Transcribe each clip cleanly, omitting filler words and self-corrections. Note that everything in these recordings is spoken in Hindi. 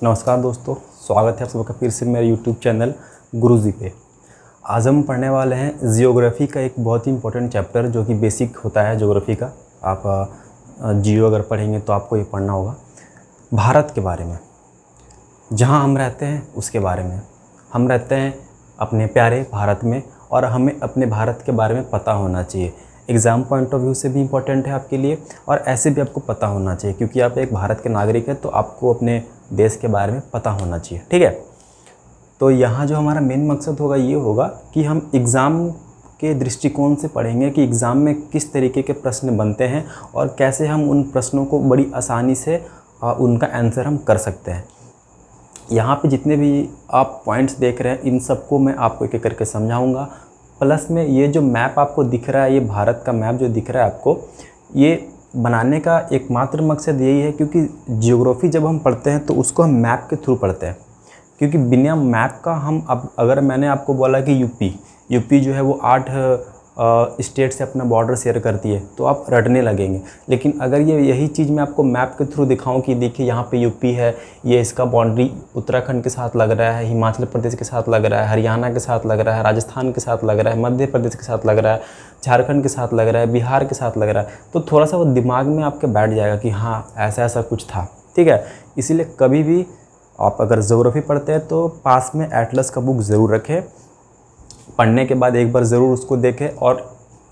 नमस्कार दोस्तों, स्वागत है आप सबका फिर से मेरे YouTube चैनल गुरुजी पे। आज हम पढ़ने वाले हैं जियोग्राफी का एक बहुत ही इंपॉर्टेंट चैप्टर जो कि बेसिक होता है ज्योग्राफी का। आप जियो अगर पढ़ेंगे तो आपको ये पढ़ना होगा। भारत के बारे में, जहाँ हम रहते हैं उसके बारे में। हम रहते हैं अपने प्यारे भारत में और हमें अपने भारत के बारे में पता होना चाहिए। एग्ज़ाम पॉइंट ऑफ व्यू से भी इम्पोर्टेंट है आपके लिए और ऐसे भी आपको पता होना चाहिए, क्योंकि आप एक भारत के नागरिक हैं तो आपको अपने देश के बारे में पता होना चाहिए। ठीक है, तो यहाँ जो हमारा मेन मकसद होगा ये होगा कि हम एग्ज़ाम के दृष्टिकोण से पढ़ेंगे कि एग्ज़ाम में किस तरीके के प्रश्न बनते हैं और कैसे हम उन प्रश्नों को बड़ी आसानी से उनका आंसर हम कर सकते हैं। यहाँ पे जितने भी आप पॉइंट्स देख रहे हैं इन सबको मैं आपको एक एक करके समझाऊंगा। प्लस में ये जो मैप आपको दिख रहा है, ये भारत का मैप जो दिख रहा है आपको, ये बनाने का एकमात्र मकसद यही है क्योंकि ज्योग्राफी जब हम पढ़ते हैं तो उसको हम मैप के थ्रू पढ़ते हैं। क्योंकि बिना मैप का हम अब अगर मैंने आपको बोला कि यूपी जो है वो 8 स्टेट से अपना बॉर्डर शेयर करती है तो आप रटने लगेंगे। लेकिन अगर यही चीज़ मैं आपको मैप के थ्रू दिखाऊं कि देखिए यहाँ पे यूपी है, ये इसका बाउंड्री उत्तराखंड के साथ लग रहा है, हिमाचल प्रदेश के साथ लग रहा है, हरियाणा के साथ लग रहा है, राजस्थान के साथ लग रहा है, मध्य प्रदेश के साथ लग रहा है, झारखंड के साथ लग रहा है, बिहार के साथ लग रहा है, तो थोड़ा सा वो दिमाग में आपके बैठ जाएगा कि हाँ ऐसा ऐसा कुछ था। ठीक है, इसीलिए कभी भी आप अगर ज्योग्राफी पढ़ते हैं तो पास में एटलस का बुक ज़रूर रखें। पढ़ने के बाद एक बार ज़रूर उसको देखें। और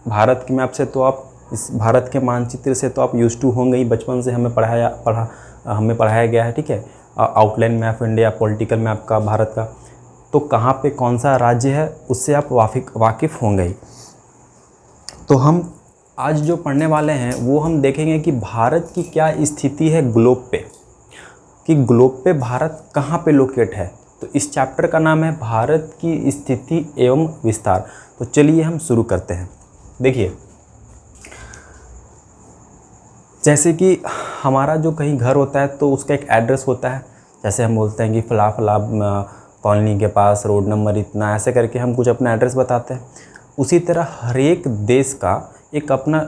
भारत के मैप से तो आप इस भारत के मानचित्र से तो आप यूज़ टू होंगे ही, बचपन से हमें पढ़ाया गया है। ठीक है, outline map India, political map का भारत का, तो कहाँ पे कौन सा राज्य है उससे आप वाकिफ़ होंगे ही। तो हम आज जो पढ़ने वाले हैं वो हम देखेंगे कि भारत की क्या स्थिति है ग्लोब पे, कि ग्लोब पे भारत कहाँ पे लोकेट है। तो इस चैप्टर का नाम है भारत की स्थिति एवं विस्तार। तो चलिए हम शुरू करते हैं। देखिए, जैसे कि हमारा जो कहीं घर होता है तो उसका एक एड्रेस होता है। जैसे हम बोलते हैं कि फला फला कॉलोनी के पास रोड नंबर इतना, ऐसे करके हम कुछ अपना एड्रेस बताते हैं। उसी तरह हर एक देश का एक अपना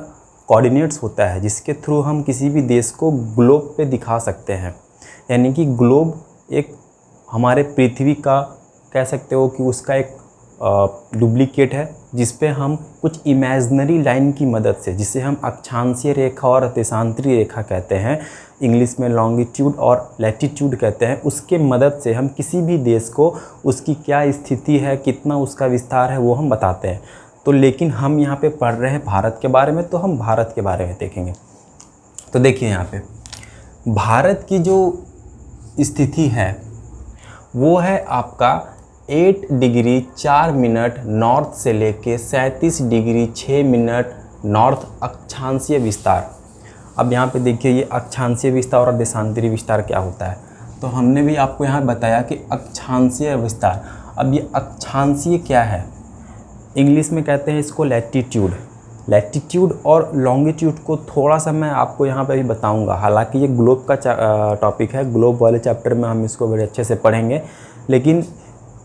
कोऑर्डिनेट्स होता है जिसके थ्रू हम किसी भी देश को ग्लोब पे दिखा सकते हैं। यानी कि ग्लोब एक हमारे पृथ्वी का कह सकते हो कि उसका एक डुप्लीकेट है, जिस पे हम कुछ इमेजिनरी लाइन की मदद से, जिसे हम अक्षांशीय रेखा और देशांतरी रेखा कहते हैं, इंग्लिश में लॉन्गिट्यूड और लैटिट्यूड कहते हैं, उसके मदद से हम किसी भी देश को उसकी क्या स्थिति है, कितना उसका विस्तार है, वो हम बताते हैं। तो लेकिन हम यहाँ पे पढ़ रहे हैं भारत के बारे में, तो हम भारत के बारे में देखेंगे। तो देखिए यहाँ पे भारत की जो स्थिति है वो है आपका 8 डिग्री 4 मिनट नॉर्थ से लेके 37 डिग्री 6 मिनट नॉर्थ अक्षांशीय विस्तार। अब यहाँ पे देखिए ये अक्षांशीय विस्तार और देशांतरी विस्तार क्या होता है। तो हमने भी आपको यहाँ बताया कि अक्षांशीय विस्तार। अब ये अक्षांशीय क्या है, इंग्लिश में कहते हैं इसको लैटिट्यूड और लॉन्गिट्यूड को थोड़ा सा मैं आपको यहाँ पे भी बताऊंगा। हालांकि ये ग्लोब का टॉपिक है, ग्लोब वाले चैप्टर में हम इसको बड़े अच्छे से पढ़ेंगे। लेकिन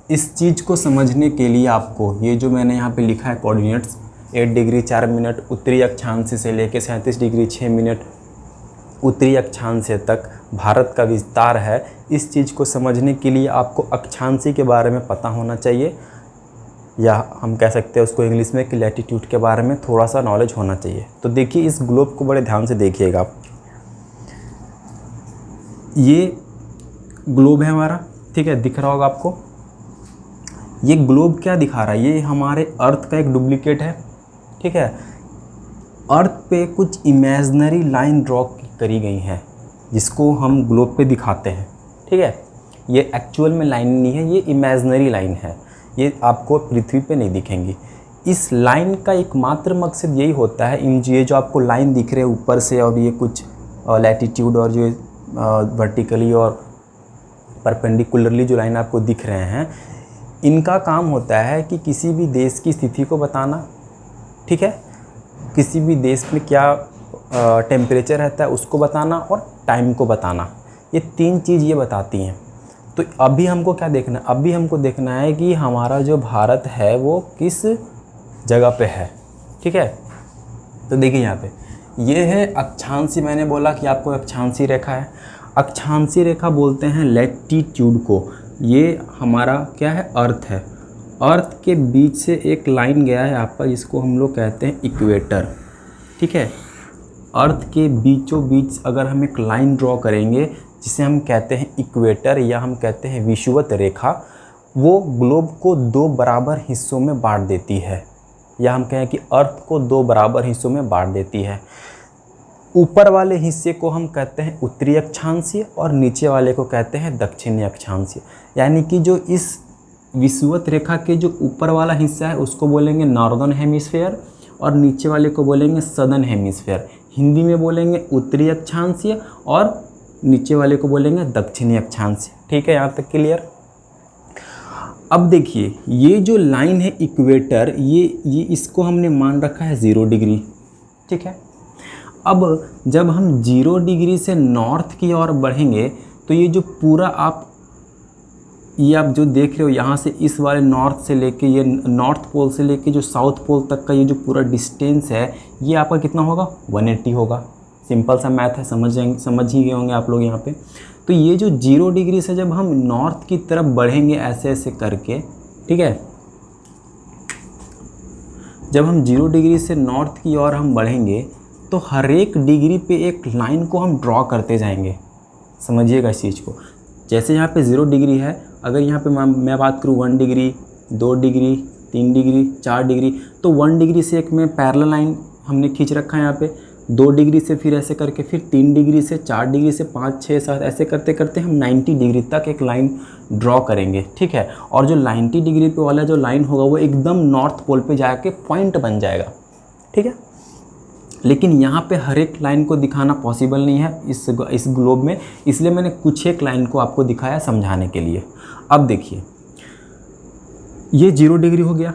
इस चीज़ को समझने के लिए आपको ये जो मैंने यहाँ पे लिखा है कोऑर्डिनेट्स, 8 डिग्री 4 मिनट उत्तरी अक्षांश से लेके 37 डिग्री 6 मिनट उत्तरी अक्षांश तक भारत का विस्तार है, इस चीज़ को समझने के लिए आपको अक्षांशी के बारे में पता होना चाहिए, या हम कह सकते हैं उसको इंग्लिश में कि लैटिट्यूड के बारे में थोड़ा सा नॉलेज होना चाहिए। तो देखिए इस ग्लोब को बड़े ध्यान से देखिएगा आप। ये ग्लोब है हमारा, ठीक है, दिख रहा होगा आपको। ये ग्लोब क्या दिखा रहा है, ये हमारे अर्थ का एक डुप्लीकेट है। ठीक है, अर्थ पे कुछ इमेजिनरी लाइन ड्रॉ करी गई हैं जिसको हम ग्लोब पे दिखाते हैं। ठीक है, ये एक्चुअल में लाइन नहीं है, ये इमेजिनरी लाइन है, ये आपको पृथ्वी पे नहीं दिखेंगी। इस लाइन का एकमात्र मकसद यही होता है, ये जो आपको लाइन दिख रहे हैं ऊपर से, और ये कुछ लैटिट्यूड और जो वर्टिकली और परपेंडिकुलरली जो लाइन आपको दिख रहे हैं, इनका काम होता है कि किसी भी देश की स्थिति को बताना। ठीक है, किसी भी देश में क्या टेम्परेचर रहता है उसको बताना और टाइम को बताना। ये 3 चीज़ ये बताती हैं। तो अभी हमको क्या देखना है, अभी हमको देखना है कि हमारा जो भारत है वो किस जगह पे है। ठीक है, तो देखिए यहाँ पे ये है अक्षांशी। मैंने बोला कि आपको अक्षांशी रेखा है। अक्षांशीय रेखा बोलते हैं लैटिट्यूड को। ये हमारा क्या है, अर्थ है। अर्थ के बीच से एक लाइन गया है आपका, जिसको हम लोग कहते हैं इक्वेटर। ठीक है, अर्थ के बीचों बीच अगर हम एक लाइन ड्रॉ करेंगे जिसे हम कहते हैं इक्वेटर या हम कहते हैं विषुवत रेखा, वो ग्लोब को 2 बराबर हिस्सों में बांट देती है, या हम कहें कि अर्थ को 2 बराबर हिस्सों में बांट देती है। ऊपर वाले हिस्से को हम कहते हैं उत्तरी अक्षांशीय और नीचे वाले को कहते हैं दक्षिणी अक्षांशीय। यानी कि जो इस विषुवत रेखा के जो ऊपर वाला हिस्सा है उसको बोलेंगे नॉर्दर्न हेमिस्फेयर और नीचे वाले को बोलेंगे सदर्न हेमिस्फेयर। हिंदी में बोलेंगे उत्तरी अक्षांशीय और नीचे वाले को बोलेंगे दक्षिणी अक्षांशीय। ठीक है, यहाँ तक क्लियर। अब देखिए, ये जो लाइन है इक्वेटर, ये इसको हमने मान रखा है 0 डिग्री। ठीक है, अब जब हम 0 डिग्री से नॉर्थ की ओर बढ़ेंगे तो ये जो पूरा आप जो देख रहे हो यहाँ से इस वाले नॉर्थ से लेके, ये नॉर्थ पोल से लेके जो साउथ पोल तक का ये जो पूरा डिस्टेंस है, ये आपका कितना होगा, 180 होगा। सिंपल सा मैथ है, समझ ही गए होंगे आप लोग यहाँ पे। तो ये जो 0 डिग्री से जब हम नॉर्थ की तरफ बढ़ेंगे ऐसे ऐसे करके, ठीक है, जब हम 0 डिग्री से नॉर्थ की ओर हम बढ़ेंगे तो हर एक डिग्री पे एक लाइन को हम ड्रॉ करते जाएंगे। समझिएगा इस चीज़ को। जैसे यहाँ पे 0 डिग्री है, अगर यहाँ पे मैं बात करूँ 1 डिग्री, 2 डिग्री, 3 डिग्री, 4 डिग्री, तो 1 डिग्री से एक में पैरेलल लाइन हमने खींच रखा है यहाँ पे। 2 डिग्री से फिर ऐसे करके, फिर 3 डिग्री से, 4 डिग्री से 5, 6, 7 ऐसे करते करते हम 90 डिग्री तक एक लाइन ड्रॉ करेंगे। ठीक है, और जो 90 डिग्री पे वाला जो लाइन होगा वो एकदम नॉर्थ पोल पे जाके पॉइंट बन जाएगा। ठीक है, लेकिन यहाँ पे हर एक लाइन को दिखाना पॉसिबल नहीं है इस ग्लोब में, इसलिए मैंने कुछ एक लाइन को आपको दिखाया समझाने के लिए। अब देखिए, ये 0 डिग्री हो गया।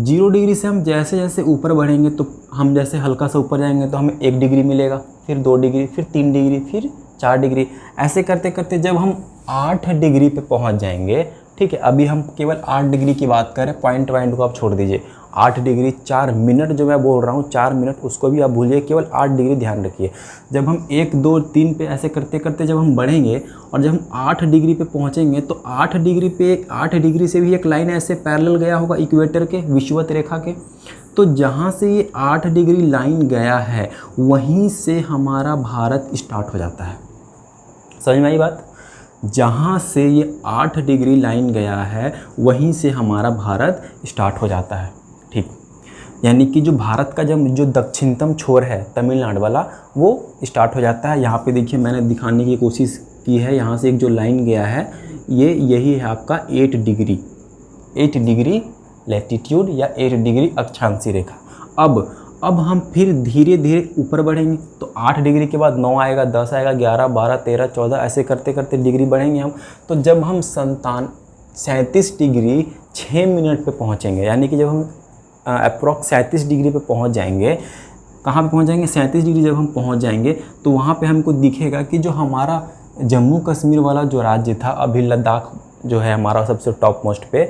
0 डिग्री से हम जैसे जैसे ऊपर बढ़ेंगे तो हम जैसे हल्का सा ऊपर जाएंगे तो हमें 1 डिग्री मिलेगा, फिर 2 डिग्री, फिर 3 डिग्री, फिर 4 डिग्री, ऐसे करते करते जब हम 8 डिग्री पे पहुंच जाएंगे। ठीक है, अभी हम केवल 8 डिग्री की बात करें, पॉइंट को आप छोड़ दीजिए। 8 डिग्री 4 मिनट जो मैं बोल रहा हूँ, 4 मिनट उसको भी आप भूलिए, केवल 8 डिग्री ध्यान रखिए। जब हम 1, 2, 3 पे ऐसे करते करते जब हम बढ़ेंगे और जब हम 8 डिग्री पे पहुँचेंगे तो 8 डिग्री पे 8 डिग्री से भी एक लाइन ऐसे पैरेलल गया होगा इक्वेटर के, विषुवत रेखा के। तो जहाँ से ये 8 डिग्री लाइन गया है वहीं से हमारा भारत स्टार्ट हो जाता है। समझ में आई बात? जहाँ से ये 8 डिग्री लाइन गया है वहीं से हमारा भारत स्टार्ट हो जाता है। ठीक, यानी कि जो भारत का जो दक्षिणतम छोर है तमिलनाडु वाला, वो स्टार्ट हो जाता है। यहाँ पे देखिए, मैंने दिखाने की कोशिश की है, यहाँ से एक जो लाइन गया है यही है आपका 8 डिग्री लैटिट्यूड या 8 डिग्री अक्षांशीय रेखा। अब हम फिर धीरे धीरे ऊपर बढ़ेंगे तो 8 डिग्री के बाद 9 आएगा, 10 आएगा, 11, 12, 13, 14 ऐसे करते करते डिग्री बढ़ेंगे हम। तो जब हम 37 डिग्री 6 मिनट पे पहुँचेंगे, यानी कि जब हम अप्रॉक्स 37 डिग्री पे पहुँच जाएंगे, कहाँ पे पहुँच जाएंगे, 37 डिग्री जब हम पहुँच जाएंगे तो वहाँ पे हमको दिखेगा कि जो हमारा जम्मू कश्मीर वाला जो राज्य था, अभी लद्दाख जो है हमारा सबसे टॉप मोस्ट पे,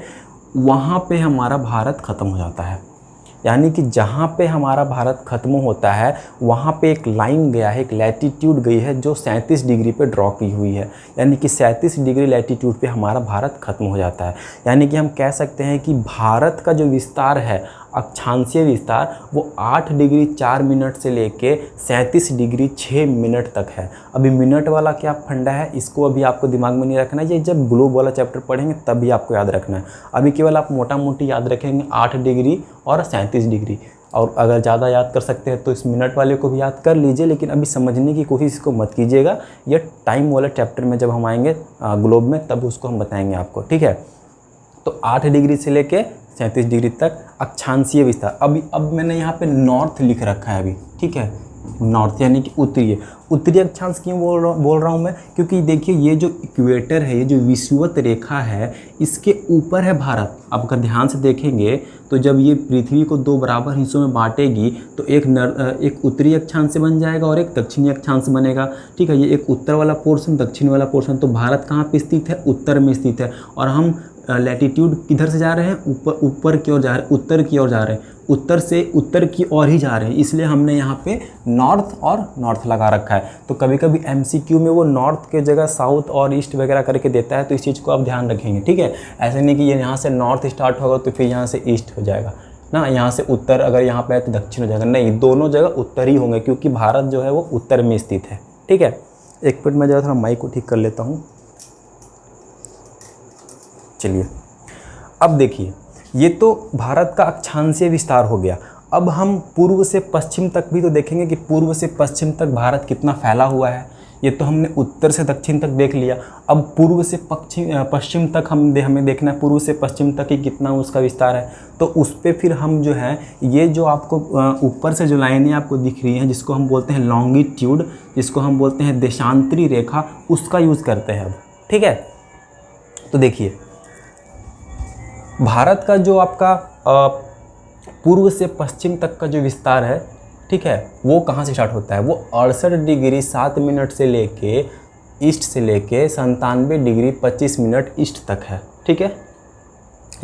वहाँ पे हमारा भारत ख़त्म हो जाता है। यानी कि जहाँ पे हमारा भारत ख़त्म होता है वहाँ पे एक लाइन गया है, एक लैटिट्यूड गई है जो 37 डिग्री पे ड्रॉ की हुई है। यानी कि 37 डिग्री लैटिट्यूड पे हमारा भारत ख़त्म हो जाता है। यानी कि हम कह सकते हैं कि भारत का जो विस्तार है, अक्षांशीय विस्तार, वो 8 डिग्री 4 मिनट से लेके 37 डिग्री 6 मिनट तक है। अभी मिनट वाला क्या फंडा है, इसको अभी आपको दिमाग में नहीं रखना है, ये जब ग्लोब वाला चैप्टर पढ़ेंगे तभी आपको याद रखना है। अभी केवल आप मोटा मोटी याद रखेंगे 8 डिग्री और 37 डिग्री, और अगर ज़्यादा याद कर सकते हैं तो इस मिनट वाले को भी याद कर लीजिए, लेकिन अभी समझने की कोशिश इसको मत कीजिएगा। यह टाइम वाला चैप्टर में जब हम आएंगे ग्लोब में तब उसको हम बताएंगे आपको। ठीक है, तो 8 डिग्री से लेके 37 डिग्री तक अक्षांशीय विस्तार। अब मैंने यहाँ पे नॉर्थ लिख रखा है अभी। ठीक है, नॉर्थ यानी कि उत्तरी अक्षांश क्यों बोल रहा हूँ मैं, क्योंकि देखिए ये जो इक्वेटर है, ये जो विषुवत रेखा है, इसके ऊपर है भारत। अब अगर ध्यान से देखेंगे तो जब ये पृथ्वी को 2 बराबर हिस्सों में बांटेगी तो एक उत्तरी अक्षांश से बन जाएगा और एक दक्षिणी अक्षांश बनेगा। ठीक है, ये एक उत्तर वाला पोर्शन, दक्षिण वाला पोर्शन। तो भारत कहाँ पे स्थित है, उत्तर में स्थित है। और हम लैटिट्यूड किधर से जा रहे हैं, ऊपर की ओर जा रहे हैं, उत्तर की ओर जा रहे हैं। उत्तर से उत्तर की ओर ही जा रहे हैं, इसलिए हमने यहाँ पे नॉर्थ और नॉर्थ लगा रखा है। तो कभी कभी एमसीक्यू में वो नॉर्थ के जगह साउथ और ईस्ट वगैरह करके देता है, तो इस चीज़ को आप ध्यान रखेंगे, ठीक है। ऐसे नहीं कि ये यहाँ से नॉर्थ स्टार्ट होगा तो फिर यहाँ से ईस्ट हो जाएगा ना, यहाँ से उत्तर अगर यहाँ पे है तो दक्षिण हो जाएगा, नहीं, दोनों जगह उत्तर ही होंगे, क्योंकि भारत जो है वो उत्तर में स्थित है, ठीक है। एक मिनट में ज़रा थोड़ा माइक को ठीक कर लेता हूँ। चलिए, अब देखिए, ये तो भारत का अक्षांशीय विस्तार हो गया। अब हम पूर्व से पश्चिम तक भी तो देखेंगे कि पूर्व से पश्चिम तक भारत कितना फैला हुआ है। ये तो हमने उत्तर से दक्षिण तक देख लिया। अब पूर्व से पश्चिम तक हमें देखना है, पूर्व से पश्चिम तक ही कितना उसका विस्तार है। तो उस पर फिर हम जो है, ये जो आपको ऊपर से जो लाइनें आपको दिख रही हैं, जिसको हम बोलते हैं लॉन्गिट्यूड, जिसको हम बोलते हैं देशांतरी रेखा, उसका यूज़ करते हैं अब, ठीक है। तो देखिए, भारत का जो आपका पूर्व से पश्चिम तक का जो विस्तार है, ठीक है, वो कहाँ से स्टार्ट होता है? वो 68 डिग्री 7 मिनट से लेके ईस्ट से लेके 97 डिग्री 25 मिनट ईस्ट तक है, ठीक है।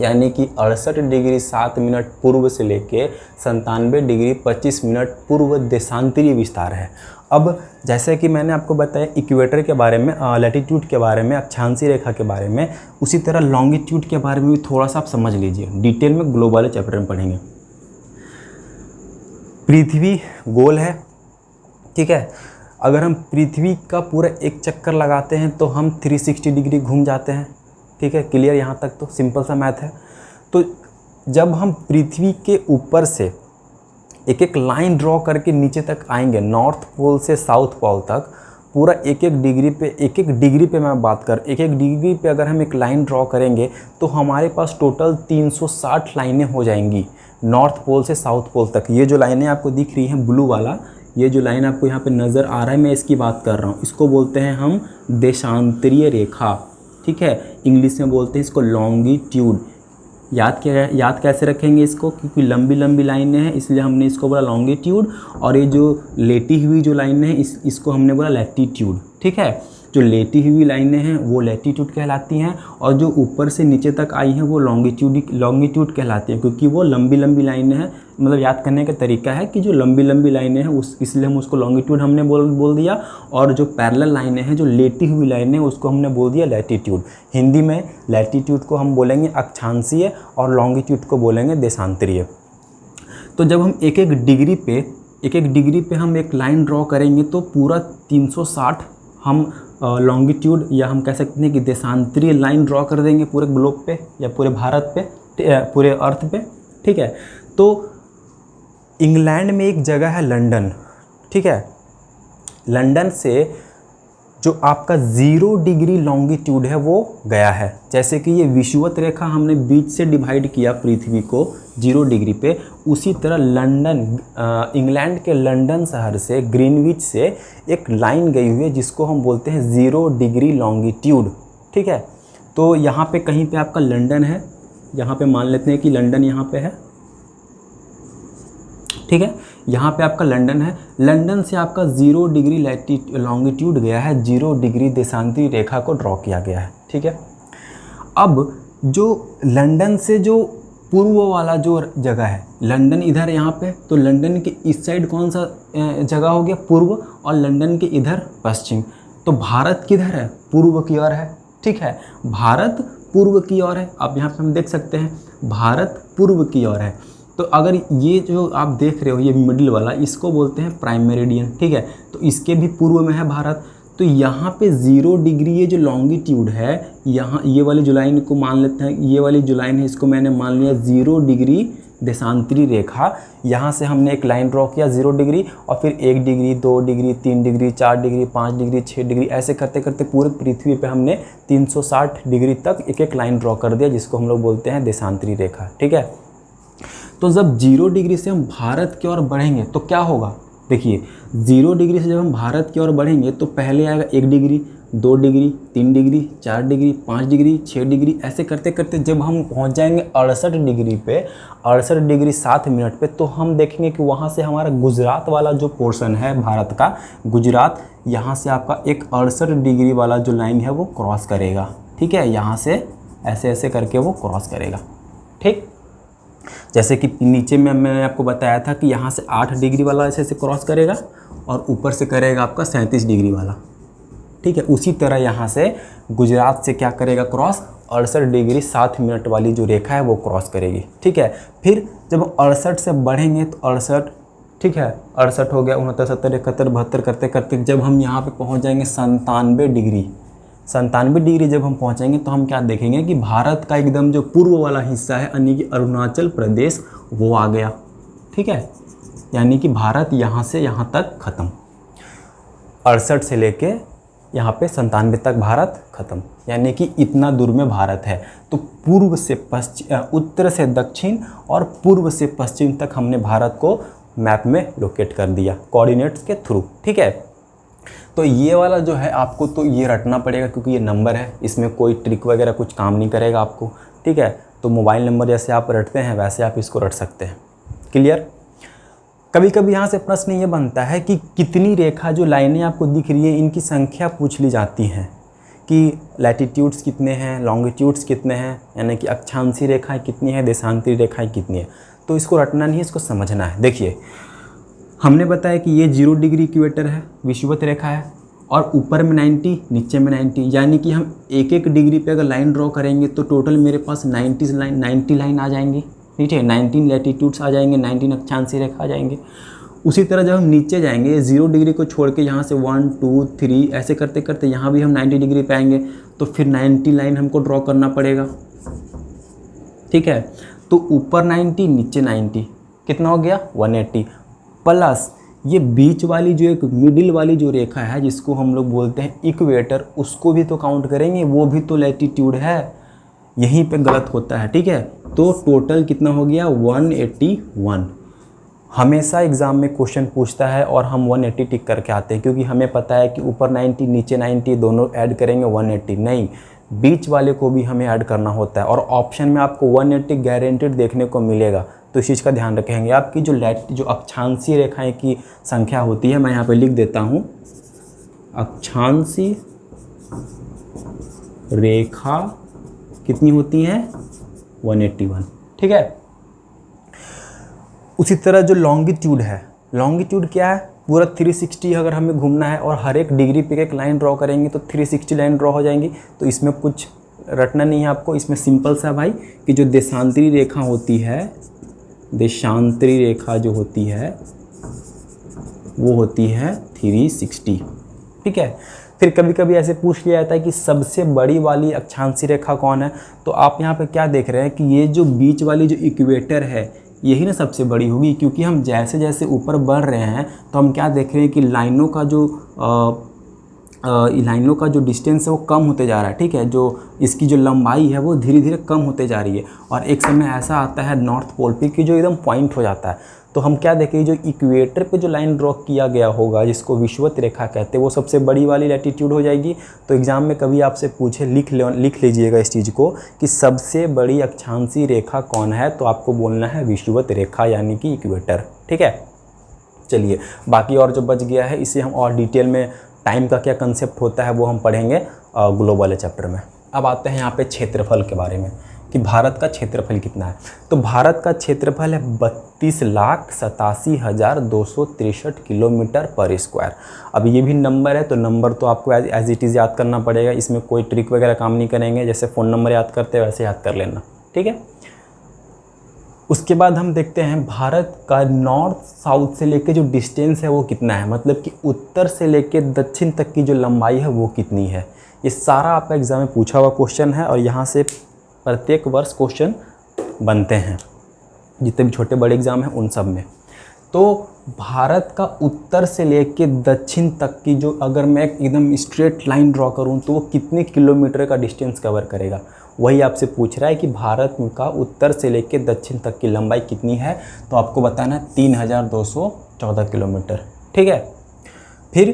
यानी कि 68 डिग्री 7 मिनट पूर्व से लेके 97 डिग्री 25 मिनट पूर्व देशांतरी विस्तार है। अब जैसे कि मैंने आपको बताया इक्वेटर के बारे में, लैटिट्यूड के बारे में, अक्षांशीय रेखा के बारे में, उसी तरह लॉन्गिट्यूड के बारे में भी थोड़ा सा आप समझ लीजिए। डिटेल में ग्लोबल चैप्टर में पढ़ेंगे। पृथ्वी गोल है, ठीक है। अगर हम पृथ्वी का पूरा एक चक्कर लगाते हैं तो हम 360 डिग्री घूम जाते हैं, ठीक है। क्लियर यहाँ तक? तो सिंपल सा मैथ है। तो जब हम पृथ्वी के ऊपर से एक एक लाइन ड्रॉ करके नीचे तक आएंगे, नॉर्थ पोल से साउथ पोल तक, पूरा एक एक डिग्री पे मैं बात कर, एक एक डिग्री पे अगर हम एक लाइन ड्रॉ करेंगे तो हमारे पास टोटल 360 लाइनें हो जाएंगी नॉर्थ पोल से साउथ पोल तक। ये जो लाइनें आपको दिख रही हैं ब्लू वाला, ये जो लाइन आपको यहाँ पे नज़र आ रहा है, मैं इसकी बात कर रहा हूँ, इसको बोलते हैं हम देशांतरीय रेखा, ठीक है। इंग्लिश में बोलते हैं इसको लॉन्गिट्यूड। याद कैसे रखेंगे इसको? क्योंकि लंबी लंबी लाइनें हैं, इसलिए हमने इसको बोला लॉन्गिट्यूड, और ये जो लेटी हुई जो लाइनें हैं इसको हमने बोला लैटिट्यूड, ठीक है। जो लेटी हुई लाइनें हैं वो लैटिट्यूड कहलाती हैं, और जो ऊपर से नीचे तक आई हैं वो लॉन्गिट्यूड कहलाती हैं, क्योंकि वो लंबी लंबी लाइनें हैं। मतलब याद करने का तरीका है कि जो लंबी लंबी लाइनें हैं इसलिए हम उसको लॉन्गिट्यूड हमने बोल दिया, और जो पैरेलल लाइनें हैं, जो लेटी हुई लाइनें हैं, उसको हमने बोल दिया लैटिट्यूड। हिंदी में लैटिट्यूड को हम बोलेंगे अक्षांशीय और लॉन्गिट्यूड को बोलेंगे देशांतरीय। तो जब हम एक एक डिग्री पे हम एक लाइन ड्रॉ करेंगे तो पूरा 360 हम लॉन्गिट्यूड, या हम कह सकते हैं कि देशांतरीय लाइन ड्रॉ कर देंगे पूरे ग्लोब पे या पूरे भारत पे, पूरे अर्थ पे, ठीक है। तो इंग्लैंड में एक जगह है लंदन, ठीक है। लंदन से जो आपका 0 डिग्री लॉन्गिट्यूड है वो गया है। जैसे कि ये विषुवत रेखा हमने बीच से डिवाइड किया पृथ्वी को 0 डिग्री पे, उसी तरह इंग्लैंड के लंदन शहर से, ग्रीनविच से एक लाइन गई हुई है जिसको हम बोलते हैं 0 डिग्री लॉन्गिट्यूड, ठीक है। तो यहाँ पे कहीं पे आपका लंदन है, यहाँ पे मान लेते हैं कि लंदन यहाँ पे है, ठीक है। यहाँ पे आपका लंदन है, लंदन से आपका 0 डिग्री लॉन्गिट्यूड गया है, 0 डिग्री देशांतरी रेखा को ड्रॉ किया गया है, ठीक है। अब जो लंदन से जो पूर्व वाला जो जगह है, लंदन इधर यहाँ पे, तो लंदन के इस साइड कौन सा जगह हो गया? पूर्व, और लंदन के इधर पश्चिम। तो भारत किधर है? पूर्व की ओर है, ठीक है। भारत पूर्व की ओर है। अब यहाँ पे हम देख सकते हैं भारत पूर्व की ओर है। तो अगर ये जो आप देख रहे हो ये मिडिल वाला, इसको बोलते हैं प्राइम मेरिडियन, ठीक है। तो इसके भी पूर्व में है भारत। तो यहाँ पे 0 डिग्री ये जो लॉन्गिट्यूड है, यहाँ ये वाली जो लाइन को मान लेते हैं, ये वाली जो लाइन है इसको मैंने मान लिया 0 डिग्री देशांतरी रेखा। यहाँ से हमने एक लाइन ड्रॉ किया 0 डिग्री, और फिर 1 degree, 2 degree, 3 degree, 4 degree, 5 degree, 6 degree, ऐसे करते करते पूरे पृथ्वी पे हमने 360 डिग्री तक एक एक लाइन ड्रॉ कर दिया, जिसको हम लोग बोलते हैं देशांतरी रेखा, ठीक है। तो जब 0 डिग्री से हम भारत की ओर बढ़ेंगे तो क्या होगा? देखिए, 0 डिग्री से जब हम भारत की ओर बढ़ेंगे तो पहले आएगा 1 degree, 2 degree, 3 degree, 4 degree, 5 degree, 6 degree, ऐसे करते करते जब हम पहुंच जाएंगे 68 डिग्री पे, 68 डिग्री 7 मिनट पे, तो हम देखेंगे कि वहाँ से हमारा गुजरात वाला जो पोर्शन है भारत का, गुजरात, यहाँ से आपका एक 68 डिग्री वाला जो लाइन है वो क्रॉस करेगा, ठीक है। यहाँ से ऐसे ऐसे करके वो क्रॉस करेगा, ठीक। जैसे कि नीचे में मैंने आपको बताया था कि यहाँ से 8 डिग्री वाला ऐसे क्रॉस करेगा और ऊपर से करेगा आपका 37 डिग्री वाला, ठीक है। उसी तरह यहाँ से गुजरात से क्या करेगा क्रॉस, 68 डिग्री 7 मिनट वाली जो रेखा है वो क्रॉस करेगी, ठीक है। फिर जब 68 से बढ़ेंगे तो 68, ठीक है, 68 हो गया, 69, 70, 71, 72 करते करते जब हम यहाँ पे पहुँच जाएंगे 97 डिग्री, 97 डिग्री जब हम पहुँचेंगे तो हम क्या देखेंगे कि भारत का एकदम जो पूर्व वाला हिस्सा है यानी कि अरुणाचल प्रदेश वो आ गया, ठीक है। यानी कि भारत यहाँ से यहाँ तक ख़त्म, 68 से लेके यहाँ पे 97 तक भारत ख़त्म, यानी कि इतना दूर में भारत है। तो पूर्व से पश्चिम, उत्तर से दक्षिण और पूर्व से पश्चिम तक हमने भारत को मैप में लोकेट कर दिया कोऑर्डिनेट्स के थ्रू, ठीक है। तो ये वाला जो है आपको तो ये रटना पड़ेगा क्योंकि ये नंबर है, इसमें कोई ट्रिक वगैरह कुछ काम नहीं करेगा आपको, ठीक है। तो मोबाइल नंबर जैसे आप रटते हैं वैसे आप इसको रट सकते हैं, क्लियर। कभी कभी यहाँ से प्रश्न ये बनता है कि कितनी रेखा जो लाइनें आपको दिख रही है इनकी संख्या पूछ ली जाती हैं कि लैटिट्यूड्स कितने हैं, लॉन्गिट्यूड्स कितने हैं, यानी कि अक्षांशीय रेखाएं कितनी है, देशांतरीय रेखाएं कितनी है। तो इसको रटना नहीं है, इसको समझना है। देखिए हमने बताया कि ये 0 डिग्री इक्वेटर है, विषुवत रेखा है, और ऊपर में 90, नीचे में 90, यानी कि हम एक एक डिग्री पे अगर लाइन ड्रॉ करेंगे तो टोटल मेरे पास 90 लाइन आ जाएंगी, ठीक है। 19 लैटिट्यूड्स आ जाएंगे, 19 अक्षांशीय रेखा आ जाएंगे। उसी तरह जब हम नीचे जाएंगे 0 डिग्री को छोड़ के यहाँ से 1 2 3 ऐसे करते करते यहाँ भी हम 90 डिग्री पे आएंगे, तो फिर 90 लाइन हमको ड्रॉ करना पड़ेगा, ठीक है। तो ऊपर 90 नीचे 90 कितना हो गया 180, प्लस ये बीच वाली जो एक मिडिल वाली जो रेखा है जिसको हम लोग बोलते हैं इक्वेटर, उसको भी तो काउंट करेंगे, वो भी तो लैटिट्यूड है, यहीं पे गलत होता है, ठीक है। तो टोटल कितना हो गया 181। हमेशा एग्ज़ाम में क्वेश्चन पूछता है और हम 180 टिक करके आते हैं क्योंकि हमें पता है कि ऊपर 90 नीचे 90 दोनों ऐड करेंगे 180, नहीं बीच वाले को भी हमें ऐड करना होता है, और ऑप्शन में आपको 180 गारंटेड देखने को मिलेगा। तो इस चीज़ का ध्यान रखेंगे। आपकी जो अक्षांशीय रेखाएं की संख्या होती है, मैं यहाँ पे लिख देता हूँ, अक्षांशीय रेखा कितनी होती हैं 181, ठीक है। उसी तरह जो लॉन्गिट्यूड है, लॉन्गिट्यूड क्या है, पूरा 360 अगर हमें घूमना है और हर एक डिग्री पे एक लाइन ड्रॉ करेंगे तो 360 लाइन ड्रॉ हो जाएंगी। तो इसमें कुछ रटना नहीं है आपको, इसमें सिंपल सा भाई कि जो देशांतरी रेखा होती है, देशांतरी रेखा जो होती है वो होती है 360, ठीक है। फिर कभी कभी ऐसे पूछ लिया जाता है कि सबसे बड़ी वाली अक्षांशीय रेखा कौन है, तो आप यहाँ पे क्या देख रहे हैं कि ये जो बीच वाली जो इक्वेटर है यही ना सबसे बड़ी होगी, क्योंकि हम जैसे जैसे ऊपर बढ़ रहे हैं तो हम क्या देख रहे हैं कि लाइनों का जो डिस्टेंस है वो कम होते जा रहा है, ठीक है। जो इसकी जो लंबाई है वो धीरे धीरे कम होते जा रही है, और एक समय ऐसा आता है नॉर्थ पोल पे कि जो एकदम पॉइंट हो जाता है। तो हम क्या देखें, जो इक्वेटर पे जो लाइन ड्रॉ किया गया होगा जिसको विषुवत रेखा कहते हैं वो सबसे बड़ी वाली लैटिट्यूड हो जाएगी। तो एग्ज़ाम में कभी आपसे पूछे लिख लीजिएगा इस चीज़ को कि सबसे बड़ी अक्षांशीय रेखा कौन है, तो आपको बोलना है विषुवत रेखा यानी कि इक्वेटर, ठीक है। चलिए बाकी और जो बच गया है इसे हम और डिटेल में टाइम का क्या कंसेप्ट होता है वो हम पढ़ेंगे ग्लोबल चैप्टर में। अब आते हैं यहाँ पे क्षेत्रफल के बारे में कि भारत का क्षेत्रफल कितना है। तो भारत का क्षेत्रफल है 32,87,263 किलोमीटर पर स्क्वायर। अब ये भी नंबर है, तो नंबर तो आपको एज इट इज़ याद करना पड़ेगा, इसमें कोई ट्रिक वगैरह काम नहीं करेंगे, जैसे फ़ोन नंबर याद करते हैं वैसे याद कर लेना, ठीक है। उसके बाद हम देखते हैं भारत का नॉर्थ साउथ से लेके जो डिस्टेंस है वो कितना है, मतलब कि उत्तर से लेके दक्षिण तक की जो लंबाई है वो कितनी है। ये सारा आपका एग्ज़ाम में पूछा हुआ क्वेश्चन है और यहाँ से प्रत्येक वर्ष क्वेश्चन बनते हैं, जितने भी छोटे बड़े एग्ज़ाम हैं उन सब में। तो भारत का उत्तर से लेके दक्षिण तक की जो अगर मैं एकदम स्ट्रेट लाइन ड्रॉ करूं तो वो कितने किलोमीटर का डिस्टेंस कवर करेगा, वही आपसे पूछ रहा है कि भारत का उत्तर से लेके दक्षिण तक की लंबाई कितनी है। तो आपको बताना है 3,214 किलोमीटर, ठीक है। फिर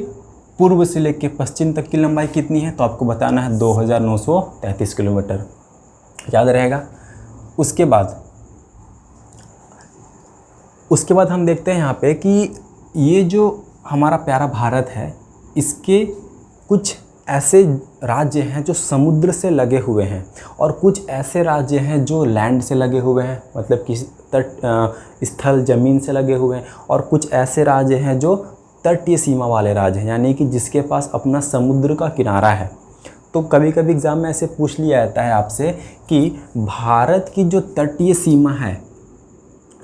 पूर्व से लेके पश्चिम तक की लंबाई कितनी है, तो आपको बताना है 2,933 किलोमीटर, याद रहेगा। उसके बाद हम देखते हैं यहाँ पे कि ये जो हमारा प्यारा भारत है इसके कुछ ऐसे राज्य हैं जो समुद्र से लगे हुए हैं और कुछ ऐसे राज्य हैं जो लैंड से लगे हुए हैं, मतलब कि तट स्थल ज़मीन से लगे हुए हैं, और कुछ ऐसे राज्य हैं जो तटीय सीमा वाले राज्य हैं, यानी कि जिसके पास अपना समुद्र का किनारा है। तो कभी कभी एग्ज़ाम में ऐसे पूछ लिया जाता है आपसे कि भारत की जो तटीय सीमा है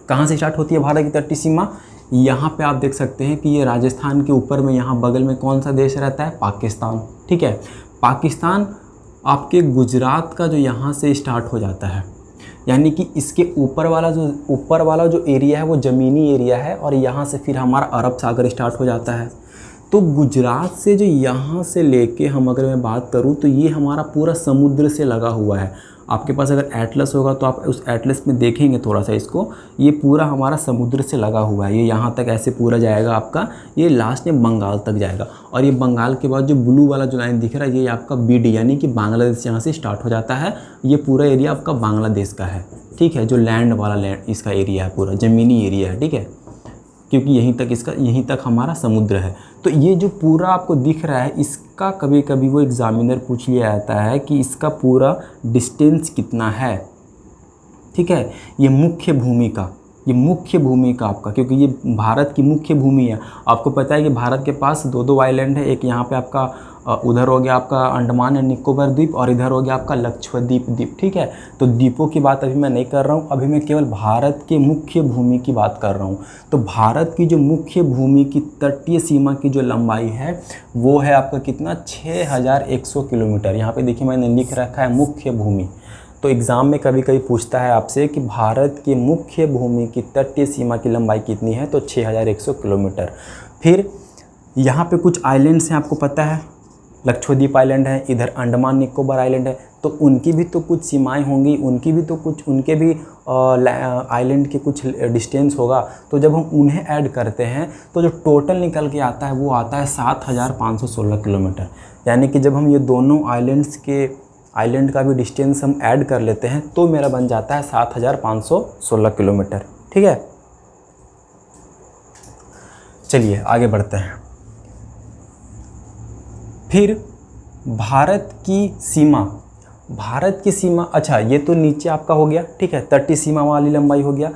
कहाँ से स्टार्ट होती है। भारत की तटीय सीमा यहाँ पे आप देख सकते हैं कि ये राजस्थान के ऊपर में यहाँ बगल में कौन सा देश रहता है, पाकिस्तान। ठीक है, पाकिस्तान आपके गुजरात का जो यहाँ से स्टार्ट हो जाता है, यानी कि इसके ऊपर वाला जो एरिया है वो ज़मीनी एरिया है, और यहाँ से फिर हमारा अरब सागर स्टार्ट हो जाता है। तो गुजरात से जो यहाँ से लेके हम अगर मैं बात करूँ तो ये हमारा पूरा समुद्र से लगा हुआ है। आपके पास अगर एटलस होगा तो आप उस एटलस में देखेंगे थोड़ा सा इसको, ये पूरा हमारा समुद्र से लगा हुआ है। ये यहाँ तक ऐसे पूरा जाएगा आपका, ये लास्ट में बंगाल तक जाएगा, और ये बंगाल के बाद जो ब्लू वाला जो लाइन दिख रहा है ये आपका बीडी यानी कि बांग्लादेश यहाँ से स्टार्ट हो जाता है। ये पूरा एरिया आपका बांग्लादेश का है। ठीक है, जो लैंड वाला इसका एरिया है, पूरा ज़मीनी एरिया है। ठीक है, क्योंकि यहीं तक हमारा समुद्र है। तो ये जो पूरा आपको दिख रहा है, इसका कभी कभी वो एग्ज़ामिनर पूछ लिया जाता है कि इसका पूरा डिस्टेंस कितना है। ठीक है, ये मुख्य भूमि का आपका, क्योंकि ये भारत की मुख्य भूमि है। आपको पता है कि भारत के पास दो आइलैंड है, एक यहाँ पे आपका उधर हो गया आपका अंडमान एंड निकोबार द्वीप, और इधर हो गया आपका लक्षद्वीप द्वीप। ठीक है, तो द्वीपों की बात अभी मैं नहीं कर रहा हूँ, अभी मैं केवल भारत के मुख्य भूमि की बात कर रहा हूँ। तो भारत की जो मुख्य भूमि की तटीय सीमा की जो लंबाई है वो है आपका कितना, 6100 किलोमीटर। यहाँ पे देखिए मैंने लिख रखा है मुख्य भूमि। तो एग्ज़ाम में कभी कभी पूछता है आपसे कि भारत की मुख्य भूमि की तटीय सीमा की लंबाई कितनी है, तो 6100 किलोमीटर। फिर यहाँ पे कुछ आइलैंड्स हैं, आपको पता है लक्षद्वीप आइलैंड है, इधर अंडमान निकोबार आइलैंड है, तो उनकी भी तो कुछ सीमाएं होंगी, उनके भी आइलैंड के कुछ डिस्टेंस होगा। तो जब हम उन्हें ऐड करते हैं तो जो टोटल निकल के आता है वो आता है 7516 किलोमीटर। यानी कि जब हम ये दोनों आइलैंड का भी डिस्टेंस हम ऐड कर लेते हैं तो मेरा बन जाता है 7516 किलोमीटर। ठीक है, चलिए आगे बढ़ते हैं। फिर भारत की सीमा, अच्छा ये तो नीचे आपका हो गया। ठीक है, तटीय सीमा वाली लंबाई हो गया।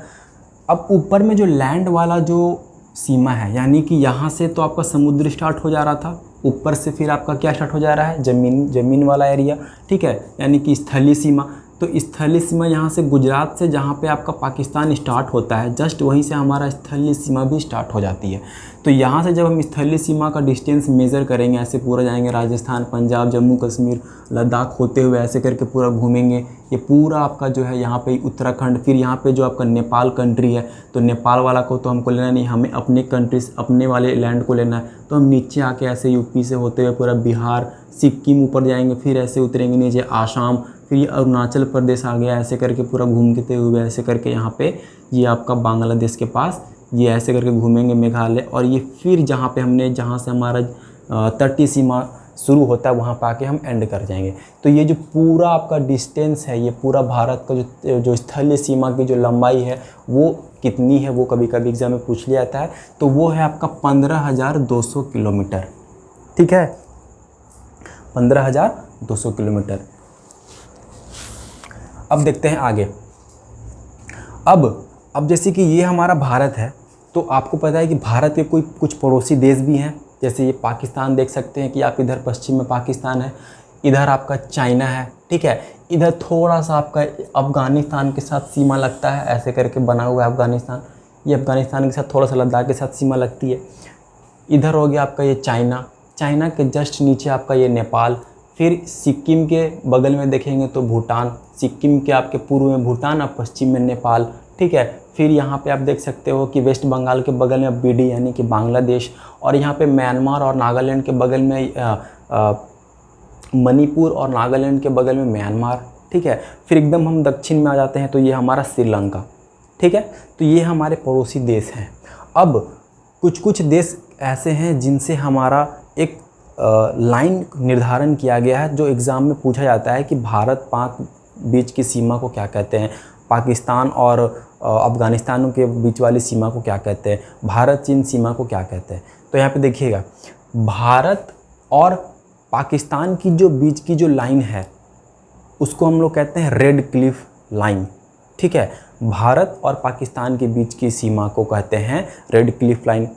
अब ऊपर में जो लैंड वाला जो सीमा है, यानी कि यहाँ से तो आपका समुद्र स्टार्ट हो जा रहा था, ऊपर से फिर आपका क्या स्टार्ट हो जा रहा है, ज़मीन वाला एरिया। ठीक है, यानी कि स्थलीय सीमा। तो स्थलीय सीमा यहाँ से गुजरात से जहाँ पे आपका पाकिस्तान स्टार्ट होता है, जस्ट वहीं से हमारा स्थलीय सीमा भी स्टार्ट हो जाती है। तो यहाँ से जब हम स्थलीय सीमा का डिस्टेंस मेज़र करेंगे, ऐसे पूरा जाएंगे राजस्थान, पंजाब, जम्मू कश्मीर, लद्दाख होते हुए ऐसे करके पूरा घूमेंगे। ये पूरा आपका जो है यहाँ पे उत्तराखंड, फिर यहाँ पे जो आपका नेपाल कंट्री है, तो नेपाल वाला को तो हमको लेना नहीं, हमें अपने वाले लैंड को लेना है। तो हम नीचे आके ऐसे यूपी से होते हुए पूरा बिहार, सिक्किम ऊपर जाएंगे, फिर ऐसे उतरेंगे नीचे आसाम, फिर ये अरुणाचल प्रदेश आ गया, ऐसे करके पूरा घूमते हुए ऐसे करके यहाँ पे ये आपका बांग्लादेश के पास ये ऐसे करके घूमेंगे मेघालय, और ये फिर जहाँ से हमारा तटीय सीमा शुरू होता है वहाँ पर आके हम एंड कर जाएंगे। तो ये जो पूरा आपका डिस्टेंस है, ये पूरा भारत का जो स्थलीय सीमा की जो लंबाई है वो कितनी है, वो कभी कभी एग्जाम में पूछ लिया जाता है। तो वो है आपका 15200 किलोमीटर। ठीक है, 15200 किलोमीटर। अब देखते हैं आगे। अब जैसे कि ये हमारा भारत है, तो आपको पता है कि भारत के कुछ पड़ोसी देश भी हैं। जैसे ये पाकिस्तान देख सकते हैं कि आप इधर पश्चिम में पाकिस्तान है, इधर आपका चाइना है। ठीक है, इधर थोड़ा सा आपका अफ़गानिस्तान के साथ सीमा लगता है, ऐसे करके बना हुआ है अफ़गानिस्तान। ये अफ़गानिस्तान के साथ थोड़ा सा लद्दाख के साथ सीमा लगती है। इधर हो गया आपका ये चाइना के जस्ट नीचे आपका ये नेपाल, फिर सिक्किम के बगल में देखेंगे तो भूटान, सिक्किम के आपके पूर्व में भूटान और पश्चिम में नेपाल। ठीक है, फिर यहाँ पे आप देख सकते हो कि वेस्ट बंगाल के बगल में बीडी यानी कि बांग्लादेश, और यहाँ पे म्यांमार और नागालैंड के बगल में मणिपुर, और नागालैंड के बगल में म्यांमार। ठीक है, फिर एकदम हम दक्षिण में आ जाते हैं तो ये हमारा श्रीलंका। ठीक है, तो ये हमारे पड़ोसी देश हैं। अब कुछ देश ऐसे हैं जिनसे हमारा एक लाइन निर्धारण किया गया है, जो एग्ज़ाम में पूछा जाता है कि भारत पाक बीच की सीमा को क्या कहते हैं, पाकिस्तान और अफ़गानिस्तान के बीच वाली सीमा को क्या कहते हैं, भारत चीन सीमा को क्या कहते हैं। तो यहाँ पे देखिएगा, भारत और पाकिस्तान की जो बीच की जो लाइन है उसको हम लोग कहते हैं रेड क्लिफ लाइन, ठीक है। भारत और पाकिस्तान के बीच की सीमा को कहते हैं रेड क्लिफ लाइन।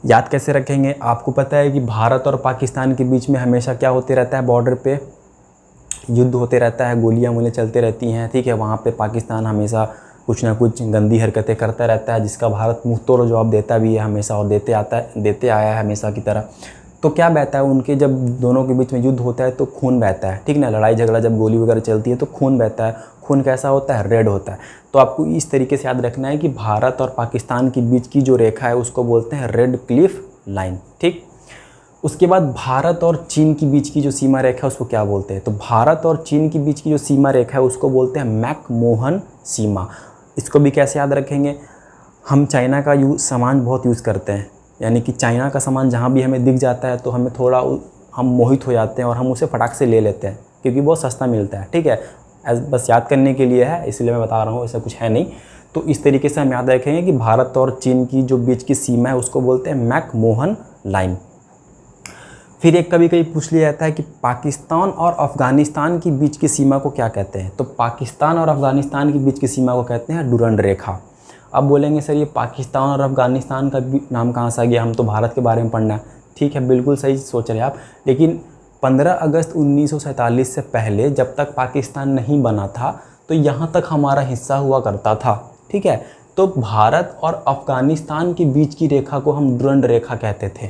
याद कैसे रखेंगे? आपको पता है कि भारत और पाकिस्तान के बीच में हमेशा क्या होते रहता है, बॉर्डर पे युद्ध होते रहता है, गोलियां वोलियां चलते रहती हैं, ठीक है। वहाँ पे पाकिस्तान हमेशा कुछ ना कुछ गंदी हरकतें करता रहता है, जिसका भारत मुँह तोड़ जवाब देता भी है हमेशा, और देते आया है हमेशा की तरह। तो क्या बहता है उनके, जब दोनों के बीच में युद्ध होता है तो खून बहता है, ठीक ना। लड़ाई झगड़ा जब गोली वगैरह चलती है तो खून बहता है। खून कैसा होता है? रेड होता है। तो आपको इस तरीके से याद रखना है कि भारत और पाकिस्तान के बीच की जो रेखा है उसको बोलते हैं रेड क्लिफ लाइन, ठीक। उसके बाद भारत और चीन के बीच की जो सीमा रेखा है उसको क्या बोलते हैं? तो भारत और चीन के बीच की जो सीमा रेखा है उसको बोलते हैं मैकमोहन सीमा। इसको भी कैसे याद रखेंगे? हम चाइना का सामान बहुत यूज़ करते हैं, यानी कि चाइना का सामान जहाँ भी हमें दिख जाता है तो हमें थोड़ा हम मोहित हो जाते हैं और हम उसे फटाक से ले लेते हैं क्योंकि बहुत सस्ता मिलता है, ठीक है। बस याद करने के लिए है, इसलिए मैं बता रहा हूँ, ऐसा कुछ है नहीं। तो इस तरीके से हम याद रखेंगे कि भारत और चीन की जो बीच की सीमा है उसको बोलते हैं मैकमोहन लाइन। फिर एक कभी कभी पूछ लिया जाता है कि पाकिस्तान और अफ़गानिस्तान की बीच की सीमा को क्या कहते हैं? तो पाकिस्तान और अफ़गानिस्तान की बीच की सीमा को कहते हैं डुरंड रेखा। अब बोलेंगे सर ये पाकिस्तान और अफ़गानिस्तान का नाम कहाँ से आ गया, हम तो भारत के बारे में पढ़ना है। ठीक है, बिल्कुल सही सोच रहे हैं आप, लेकिन 15 अगस्त 1947 से पहले जब तक पाकिस्तान नहीं बना था तो यहाँ तक हमारा हिस्सा हुआ करता था, ठीक है। तो भारत और अफ़गानिस्तान के बीच की रेखा को हम डुरंड रेखा कहते थे।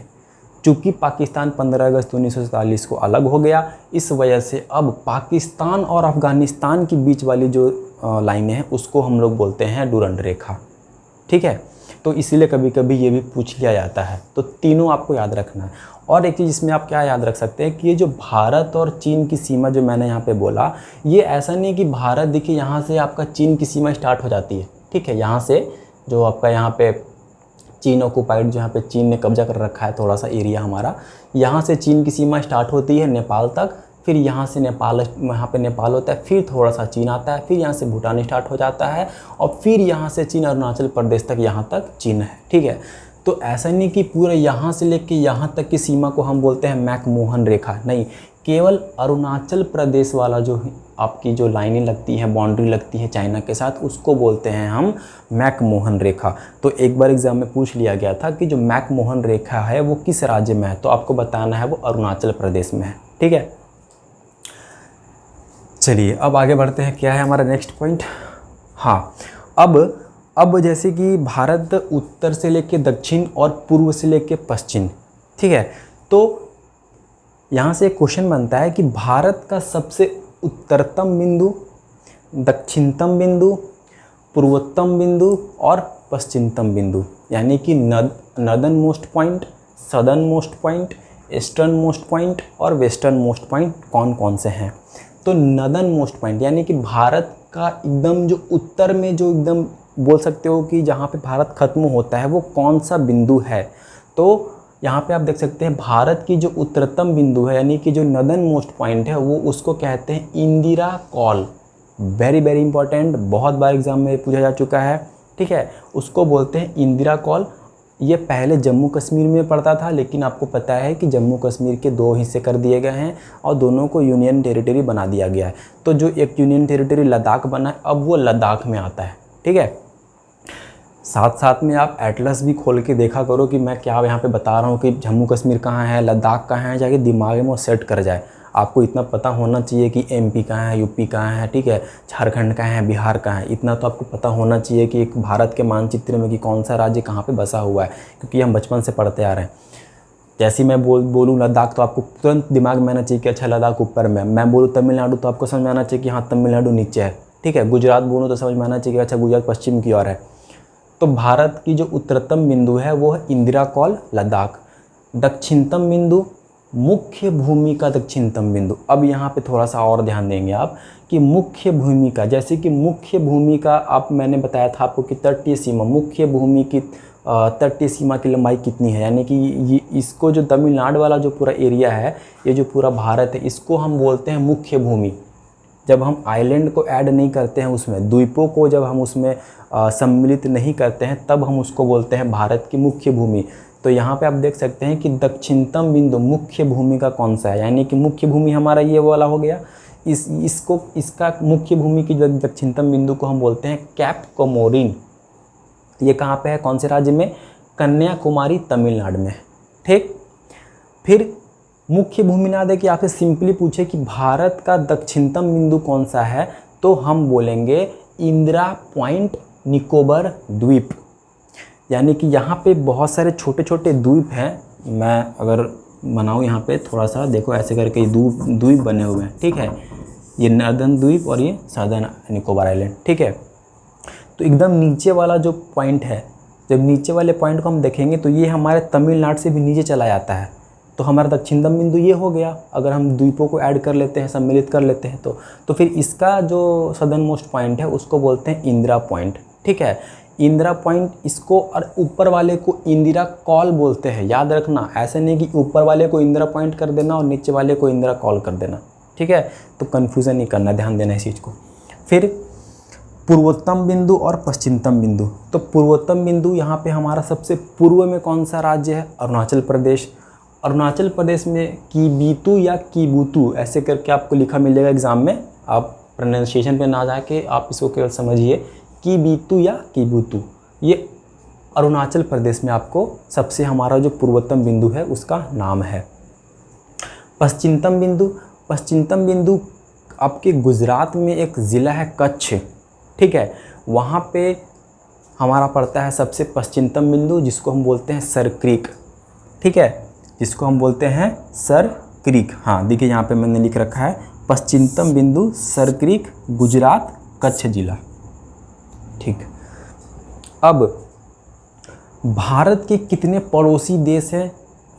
चूँकि पाकिस्तान 15 अगस्त 1947 को अलग हो गया, इस वजह से अब पाकिस्तान और अफ़गानिस्तान के बीच वाली जो लाइनें हैं उसको हम लोग बोलते हैं डुरंड रेखा, ठीक है। तो इसीलिए कभी कभी ये भी पूछ लिया जाता है। तो तीनों आपको याद रखना है। और एक चीज़ इसमें आप क्या याद रख सकते हैं कि ये जो भारत और चीन की सीमा जो मैंने यहाँ पे बोला, ये ऐसा नहीं कि भारत देखिए यहाँ से आपका चीन की सीमा स्टार्ट हो जाती है, ठीक है। यहाँ से जो आपका यहाँ पे चीन ऑक्युपाइड, जहाँ पे चीन ने कब्जा कर रखा है थोड़ा सा एरिया हमारा, यहाँ से चीन की सीमा स्टार्ट होती है नेपाल तक, फिर यहाँ से नेपाल, यहाँ पे नेपाल होता है, फिर थोड़ा सा चीन आता है, फिर यहाँ से भूटान स्टार्ट हो जाता है, और फिर यहाँ से चीन अरुणाचल प्रदेश तक, यहाँ तक चीन है, ठीक है। तो ऐसा नहीं कि पूरा यहाँ से लेके यहाँ तक की सीमा को हम बोलते हैं मैकमोहन रेखा, नहीं, केवल अरुणाचल प्रदेश वाला जो आपकी जो लाइनें लगती हैं, बाउंड्री लगती है चाइना के साथ, उसको बोलते हैं हम मैकमोहन रेखा। तो एक बार एग्जाम में पूछ लिया गया था कि जो मैकमोहन रेखा है वो किस राज्य में है, तो आपको बताना है वो अरुणाचल प्रदेश में है, ठीक है। चलिए अब आगे बढ़ते हैं, क्या है हमारा नेक्स्ट पॉइंट। हाँ, अब जैसे कि भारत उत्तर से लेके दक्षिण और पूर्व से लेके पश्चिम, ठीक है। तो यहाँ से एक क्वेश्चन बनता है कि भारत का सबसे उत्तरतम बिंदु, दक्षिणतम बिंदु, पूर्वोत्तम बिंदु और पश्चिमतम बिंदु, यानी कि northern most point, southern most point, eastern most point और वेस्टर्न मोस्ट पॉइंट कौन कौन से हैं। तो नॉर्दर्न मोस्ट पॉइंट यानी कि भारत का एकदम जो उत्तर में, जो एकदम बोल सकते हो कि जहाँ पे भारत ख़त्म होता है, वो कौन सा बिंदु है। तो यहाँ पे आप देख सकते हैं भारत की जो उत्तरतम बिंदु है, यानी कि जो नॉर्दर्न मोस्ट पॉइंट है, वो उसको कहते हैं Indira call. Very very important, बहुत बार एग्जाम में पूछा जा चुका है, ठीक है। उसको बोलते हैं इंदिरा कॉल। ये पहले जम्मू कश्मीर में पड़ता था, लेकिन आपको पता है कि जम्मू कश्मीर के 2 हिस्से कर दिए गए हैं और दोनों को यूनियन टेरिटरी बना दिया गया है। तो जो एक यूनियन टेरिटरी लद्दाख बना है, अब वो लद्दाख में आता है, ठीक है। साथ साथ में आप एटलस भी खोल के देखा करो कि मैं क्या यहाँ पे बता रहा हूँ कि जम्मू कश्मीर कहाँ है, लद्दाख कहाँ है, जाके दिमाग में वो सेट कर जाए। आपको इतना पता होना चाहिए कि एमपी कहाँ है, यूपी कहाँ है, ठीक है, झारखंड कहाँ है, बिहार कहाँ है। इतना तो आपको पता होना चाहिए कि एक भारत के मानचित्र में कि कौन सा राज्य कहाँ पे बसा हुआ है, क्योंकि हम बचपन से पढ़ते आ रहे हैं। जैसे मैं बोलूँ लद्दाख तो आपको तुरंत दिमाग में आना चाहिए कि अच्छा लद्दाख ऊपर में। मैं बोलूँ तमिलनाडु तो आपको समझ में आना चाहिए कि हाँ तमिलनाडु नीचे है, ठीक है। गुजरात बोलूँ तो समझ में आना चाहिए कि अच्छा गुजरात पश्चिम की ओर है। तो भारत की जो उत्तरतम बिंदु है वो है इंदिरा कॉल लद्दाख। दक्षिणतम बिंदु, मुख्य भूमि का दक्षिणतम बिंदु। अब यहाँ पे थोड़ा सा और ध्यान देंगे आप कि मुख्य भूमि का, जैसे कि मुख्य भूमि का आप, मैंने बताया था आपको कि तटीय सीमा, मुख्य भूमि की तटीय सीमा की लंबाई कितनी है, यानी कि ये इसको जो तमिलनाडु वाला जो पूरा एरिया है, ये जो पूरा भारत है, इसको हम बोलते हैं मुख्य भूमि। जब हम आइलैंड को ऐड नहीं करते हैं, उसमें द्वीपों को जब हम उसमें सम्मिलित नहीं करते हैं, तब हम उसको बोलते हैं भारत की मुख्य भूमि। तो तो यहाँ पे आप देख सकते हैं कि दक्षिणतम बिंदु मुख्य भूमि का कौन सा है, यानी कि मुख्य भूमि हमारा ये वाला हो गया। इसका मुख्य भूमि की जो दक्षिणतम बिंदु को हम बोलते हैं कैप कोमोरिन। ये कहाँ पे है, कौन से राज्य में, कन्याकुमारी तमिलनाडु में। ठीक, फिर मुख्य भूमि ना दे कि आपसे सिंपली पूछे कि भारत का दक्षिणतम बिंदु कौन सा है, तो हम बोलेंगे इंदिरा पॉइंट निकोबार द्वीप। यानी कि यहाँ पे बहुत सारे छोटे छोटे द्वीप हैं। मैं अगर बनाऊँ यहाँ पे थोड़ा सा, देखो ऐसे करके द्वीप बने हुए हैं। ठीक है, ये नॉर्दर्न द्वीप और ये साउदर्न निकोबार आइलैंड। ठीक है, तो एकदम नीचे वाला जो पॉइंट है, जब नीचे वाले पॉइंट को हम देखेंगे तो ये हमारे तमिलनाडु से भी नीचे चला जाता है। तो हमारा दक्षिणतम बिंदु ये हो गया। अगर हम द्वीपों को ऐड कर लेते हैं, सम्मिलित कर लेते हैं, तो फिर इसका जो सदर्न मोस्ट पॉइंट है उसको बोलते हैं इंदिरा पॉइंट। ठीक है, इंदिरा पॉइंट इसको, और ऊपर वाले को इंदिरा कॉल बोलते हैं। याद रखना, ऐसे नहीं कि ऊपर वाले को इंदिरा पॉइंट कर देना और नीचे वाले को इंदिरा कॉल कर देना। ठीक है, तो कन्फ्यूज़न नहीं करना, ध्यान देना इस चीज़ को। फिर पूर्वोत्तम बिंदु और पश्चिमतम बिंदु। तो पूर्वोत्तम बिंदु यहाँ पे हमारा सबसे पूर्व में कौन सा राज्य है, अरुणाचल प्रदेश। अरुणाचल प्रदेश में कीबीतू या कीबूतू ऐसे करके आपको लिखा मिलेगा एग्ज़ाम में। आप प्रोनाउंसिएशन पे ना जाके आप इसको केवल समझिए, कीबीतू या कीबूतू। ये अरुणाचल प्रदेश में आपको सबसे हमारा जो पूर्वोत्तम बिंदु है उसका नाम है। पश्चिमतम बिंदु, पश्चिमतम बिंदु आपके गुजरात में एक ज़िला है कच्छ। ठीक है, वहाँ पे हमारा पड़ता है सबसे पश्चिमतम बिंदु, जिसको हम बोलते हैं सर क्रीक। ठीक है, जिसको हम बोलते हैं सर क्रीक। हाँ, देखिए यहाँ पे मैंने लिख रखा है पश्चिमतम बिंदु सर क्रीक, गुजरात, कच्छ जिला। ठीक, अब भारत के कितने पड़ोसी देश हैं,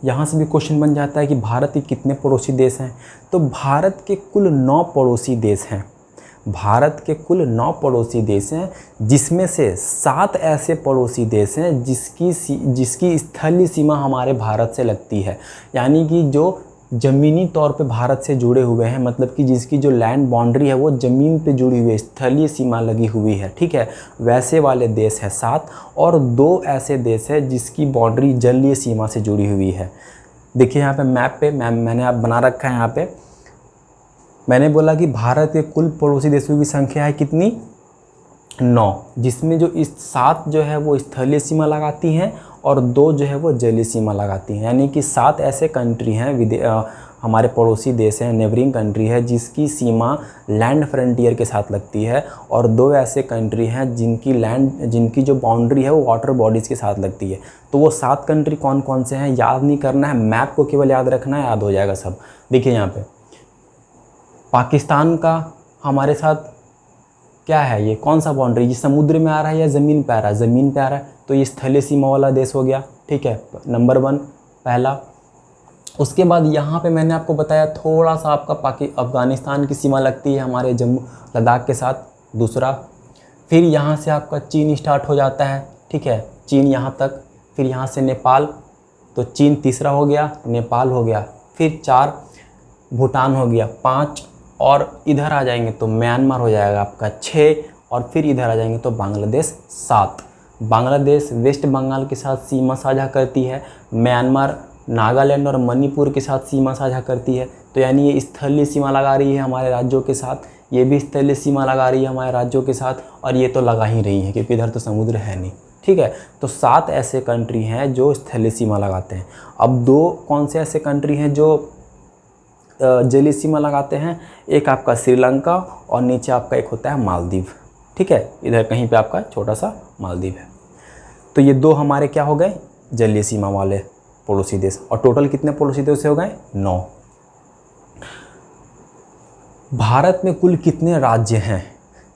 यहाँ से भी क्वेश्चन बन जाता है कि भारत के कितने पड़ोसी देश हैं। तो भारत के कुल 9 पड़ोसी देश हैं। भारत के कुल 9 पड़ोसी देश हैं, जिसमें से 7 ऐसे पड़ोसी देश हैं जिसकी स्थलीय सीमा हमारे भारत से लगती है। यानी कि जो ज़मीनी तौर पे भारत से जुड़े हुए हैं, मतलब कि जिसकी जो लैंड बाउंड्री है वो ज़मीन पे जुड़ी हुई है, स्थलीय सीमा लगी हुई है। ठीक है, वैसे वाले देश हैं 7, और 2 ऐसे देश हैं जिसकी बाउंड्री जलीय सीमा से जुड़ी हुई है। देखिए यहाँ पे मैप पे मैंने आप बना रखा है। यहाँ पे मैंने बोला कि भारत के कुल पड़ोसी देशों की संख्या है कितनी, 9, जिसमें जो इस 7 जो है वो स्थलीय सीमा लगाती हैं और 2 जो है वो जलीय सीमा लगाती हैं। यानी कि 7 ऐसे कंट्री हैं, हमारे पड़ोसी देश हैं, नेबरिंग कंट्री है, जिसकी सीमा लैंड फ्रंटियर के साथ लगती है, और 2 ऐसे कंट्री हैं जिनकी जो बाउंड्री है वो वाटर बॉडीज़ के साथ लगती है। तो वो 7 कंट्री कौन कौन से हैं याद नहीं करना है, मैप को केवल याद रखना है, याद हो जाएगा सब। देखिए यहाँ पे पाकिस्तान का हमारे साथ क्या है, ये कौन सा बाउंड्री, ये समुद्र में आ रहा है या ज़मीन पे आ रहा है, ज़मीन पे आ रहा है, तो ये स्थलीय सीमा वाला देश हो गया। ठीक है, नंबर 1 पहला। उसके बाद यहाँ पे मैंने आपको बताया थोड़ा सा आपका अफ़गानिस्तान की सीमा लगती है हमारे जम्मू लद्दाख के साथ, दूसरा। फिर यहाँ से आपका चीन स्टार्ट हो जाता है। ठीक है, चीन यहाँ तक, फिर यहाँ से नेपाल, तो चीन तीसरा हो गया, नेपाल हो गया, फिर 4 भूटान हो गया, 5, और इधर आ जाएंगे तो म्यांमार हो जाएगा आपका 6, और फिर इधर आ जाएंगे तो बांग्लादेश 7। बांग्लादेश वेस्ट बंगाल के साथ सीमा साझा करती है, म्यांमार नागालैंड और मणिपुर के साथ सीमा साझा करती है। तो यानी ये स्थलीय सीमा लगा रही है हमारे राज्यों के साथ, ये भी स्थलीय सीमा लगा रही है हमारे राज्यों के साथ, और ये तो लगा ही रही है क्योंकि इधर तो समुद्र है नहीं। ठीक है, तो 7 ऐसे कंट्री हैं जो स्थलीय सीमा लगाते हैं। अब 2 कौन से ऐसे कंट्री हैं जो जलीय सीमा लगाते हैं, एक आपका श्रीलंका और नीचे आपका एक होता है मालदीव। ठीक है, इधर कहीं पे आपका छोटा सा मालदीव है। तो ये 2 हमारे क्या हो गए, जलीय सीमा वाले पड़ोसी देश। और टोटल कितने पड़ोसी देश हो गए, 9। भारत में कुल कितने राज्य हैं?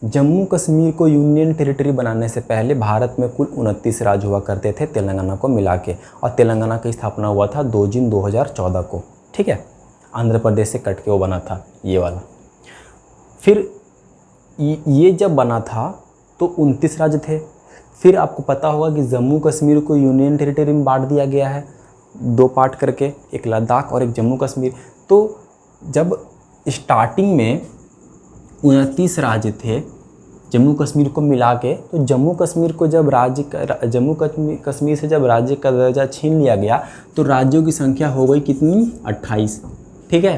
जम्मू कश्मीर को यूनियन टेरिटरी बनाने से पहले भारत में कुल 29 राज्य हुआ करते थे, तेलंगाना को मिला के, और तेलंगाना की स्थापना हुआ था 2 जून 2014 को। ठीक है, आंध्र प्रदेश से कट के वो बना था ये वाला। फिर ये जब बना था तो 29 राज्य थे। फिर आपको पता होगा कि जम्मू कश्मीर को यूनियन टेरिटरी में बांट दिया गया है 2 पार्ट करके, एक लद्दाख और एक जम्मू कश्मीर। तो जब स्टार्टिंग में 29 राज्य थे, जम्मू कश्मीर को मिला के, तो जम्मू कश्मीर को जब जम्मू कश्मीर से जब राज्य का दर्जा छीन लिया गया तो राज्यों की संख्या हो गई कितनी, 28। ठीक है,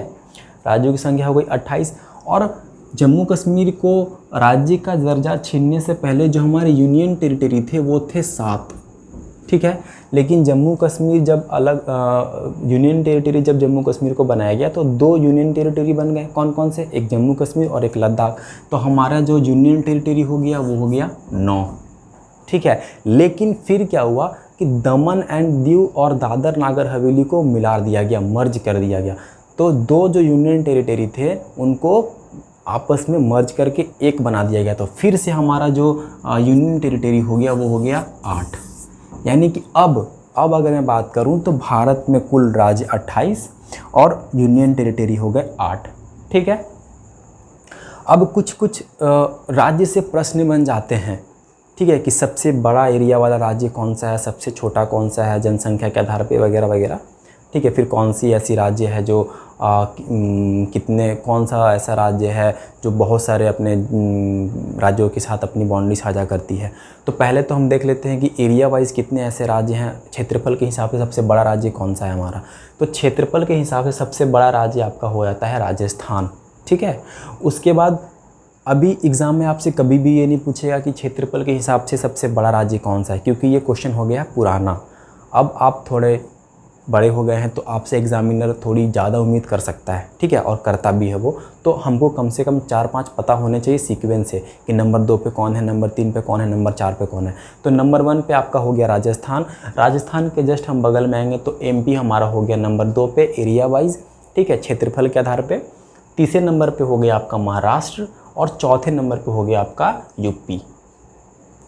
राज्यों की संख्या हो गई 28। और जम्मू कश्मीर को राज्य का दर्जा छीनने से पहले जो हमारे यूनियन टेरिटरी थे वो थे 7। ठीक है, लेकिन जम्मू कश्मीर जब यूनियन टेरिटरी जब जम्मू कश्मीर को बनाया गया तो 2 यूनियन टेरिटरी बन गए। कौन कौन से, एक जम्मू कश्मीर और एक लद्दाख। तो हमारा जो यूनियन टेरिटरी हो गया वो हो गया 9। ठीक है, लेकिन फिर क्या हुआ कि दमन एंड दीव और दादर नागर हवेली को मिला दिया गया, मर्ज कर दिया गया। तो 2 जो यूनियन टेरिटरी थे उनको आपस में मर्ज करके एक बना दिया गया। तो फिर से हमारा जो यूनियन टेरिटरी हो गया वो हो गया 8। यानी कि अब अगर मैं बात करूं तो भारत में कुल राज्य 28 और यूनियन टेरिटरी हो गए 8। ठीक है, अब कुछ राज्य से प्रश्न बन जाते हैं। ठीक है, कि सबसे बड़ा एरिया वाला राज्य कौन सा है, सबसे छोटा कौन सा है जनसंख्या के आधार पे वगैरह वगैरह। ठीक है, फिर कौन सी ऐसी राज्य है जो कौन सा ऐसा राज्य है जो बहुत सारे अपने राज्यों के साथ अपनी बाउंड्री साझा करती है। तो पहले तो हम देख लेते हैं कि एरिया वाइज कितने ऐसे राज्य हैं, क्षेत्रफल के हिसाब से सबसे बड़ा राज्य कौन सा है हमारा। तो क्षेत्रफल के हिसाब से सबसे बड़ा राज्य आपका हो जाता है राजस्थान। ठीक है, उसके बाद अभी एग्ज़ाम में आपसे कभी भी ये नहीं पूछेगा कि क्षेत्रफल के हिसाब से सबसे बड़ा राज्य कौन सा है, क्योंकि ये क्वेश्चन हो गया पुराना। अब आप थोड़े बड़े हो गए हैं तो आपसे एग्जामिनर थोड़ी ज़्यादा उम्मीद कर सकता है। ठीक है, और करता भी है वो। तो हमको कम से कम 4-5 पता होने चाहिए सीक्वेंस से कि नंबर 2 पे कौन है, नंबर 3 पे कौन है, नंबर 4 पे कौन है। तो नंबर 1 पे आपका हो गया राजस्थान। राजस्थान के जस्ट हम बगल में आएंगे तो MP हमारा हो गया नंबर 2 पे एरिया वाइज। ठीक है, क्षेत्रफल के आधार पे। तीसरे नंबर पे हो गया आपका महाराष्ट्र और चौथे नंबर पे हो गया आपका UP।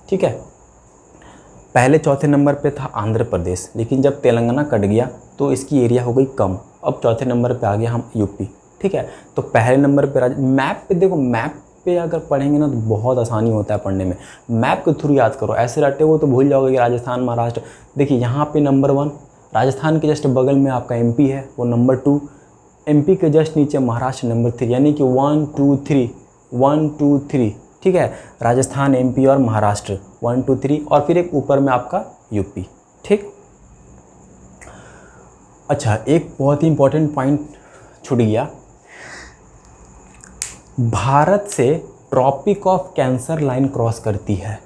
ठीक है, पहले चौथे नंबर पे था आंध्र प्रदेश, लेकिन जब तेलंगाना कट गया तो इसकी एरिया हो गई कम। अब चौथे नंबर पे आ गया हम UP। ठीक है, तो पहले नंबर पे मैप पे देखो, मैप पे अगर पढ़ेंगे ना तो बहुत आसानी होता है पढ़ने में। मैप के थ्रू याद करो, ऐसे रटे हो तो भूल जाओगे कि राजस्थान महाराष्ट्र। देखिए यहाँ पे नंबर 1 राजस्थान के जस्ट बगल में आपका MP है, वो नंबर 2। MP के जस्ट नीचे महाराष्ट्र नंबर 3, यानी कि 1 2 3 1 2 3। ठीक है, राजस्थान, MP और महाराष्ट्र 1 2 3, और फिर एक ऊपर में आपका UP। ठीक, अच्छा, एक बहुत ही इंपॉर्टेंट पॉइंट छूट गया। भारत से Tropic of Cancer line cross करती है।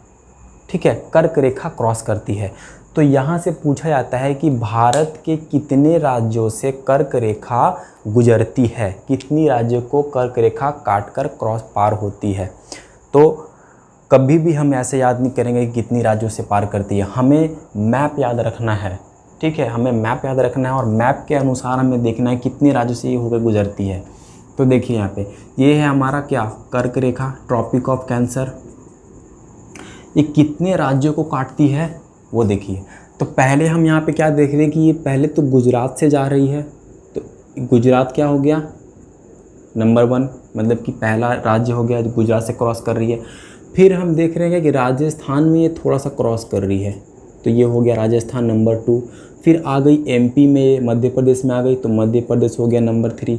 ठीक है, कर्क रेखा क्रॉस करती है। तो यहाँ से पूछा जाता है कि भारत के कितने राज्यों से कर्क रेखा गुजरती है, कितनी राज्यों को कर्क रेखा काटकर क्रॉस पार होती है। तो कभी भी हम ऐसे याद नहीं करेंगे कि कितनी राज्यों से पार करती है, हमें मैप याद रखना है। ठीक है, हमें मैप याद रखना है और मैप के अनुसार हमें देखना है कितने राज्यों से ये होकर गुजरती है। तो देखिए यहाँ पे ये है हमारा क्या, कर्क रेखा, ट्रॉपिक ऑफ कैंसर। ये कितने राज्यों को काटती है वो देखिए। तो पहले हम यहाँ पे क्या देख रहे हैं कि ये पहले तो गुजरात से जा रही है। तो गुजरात क्या हो गया, नंबर 1, मतलब कि पहला राज्य हो गया जो गुजरात से क्रॉस कर रही है। फिर हम देख रहे हैं कि राजस्थान में ये थोड़ा सा क्रॉस कर रही है, तो ये हो गया राजस्थान नंबर 2। फिर आ गई MP में, मध्य प्रदेश में आ गई, तो मध्य प्रदेश हो गया नंबर 3।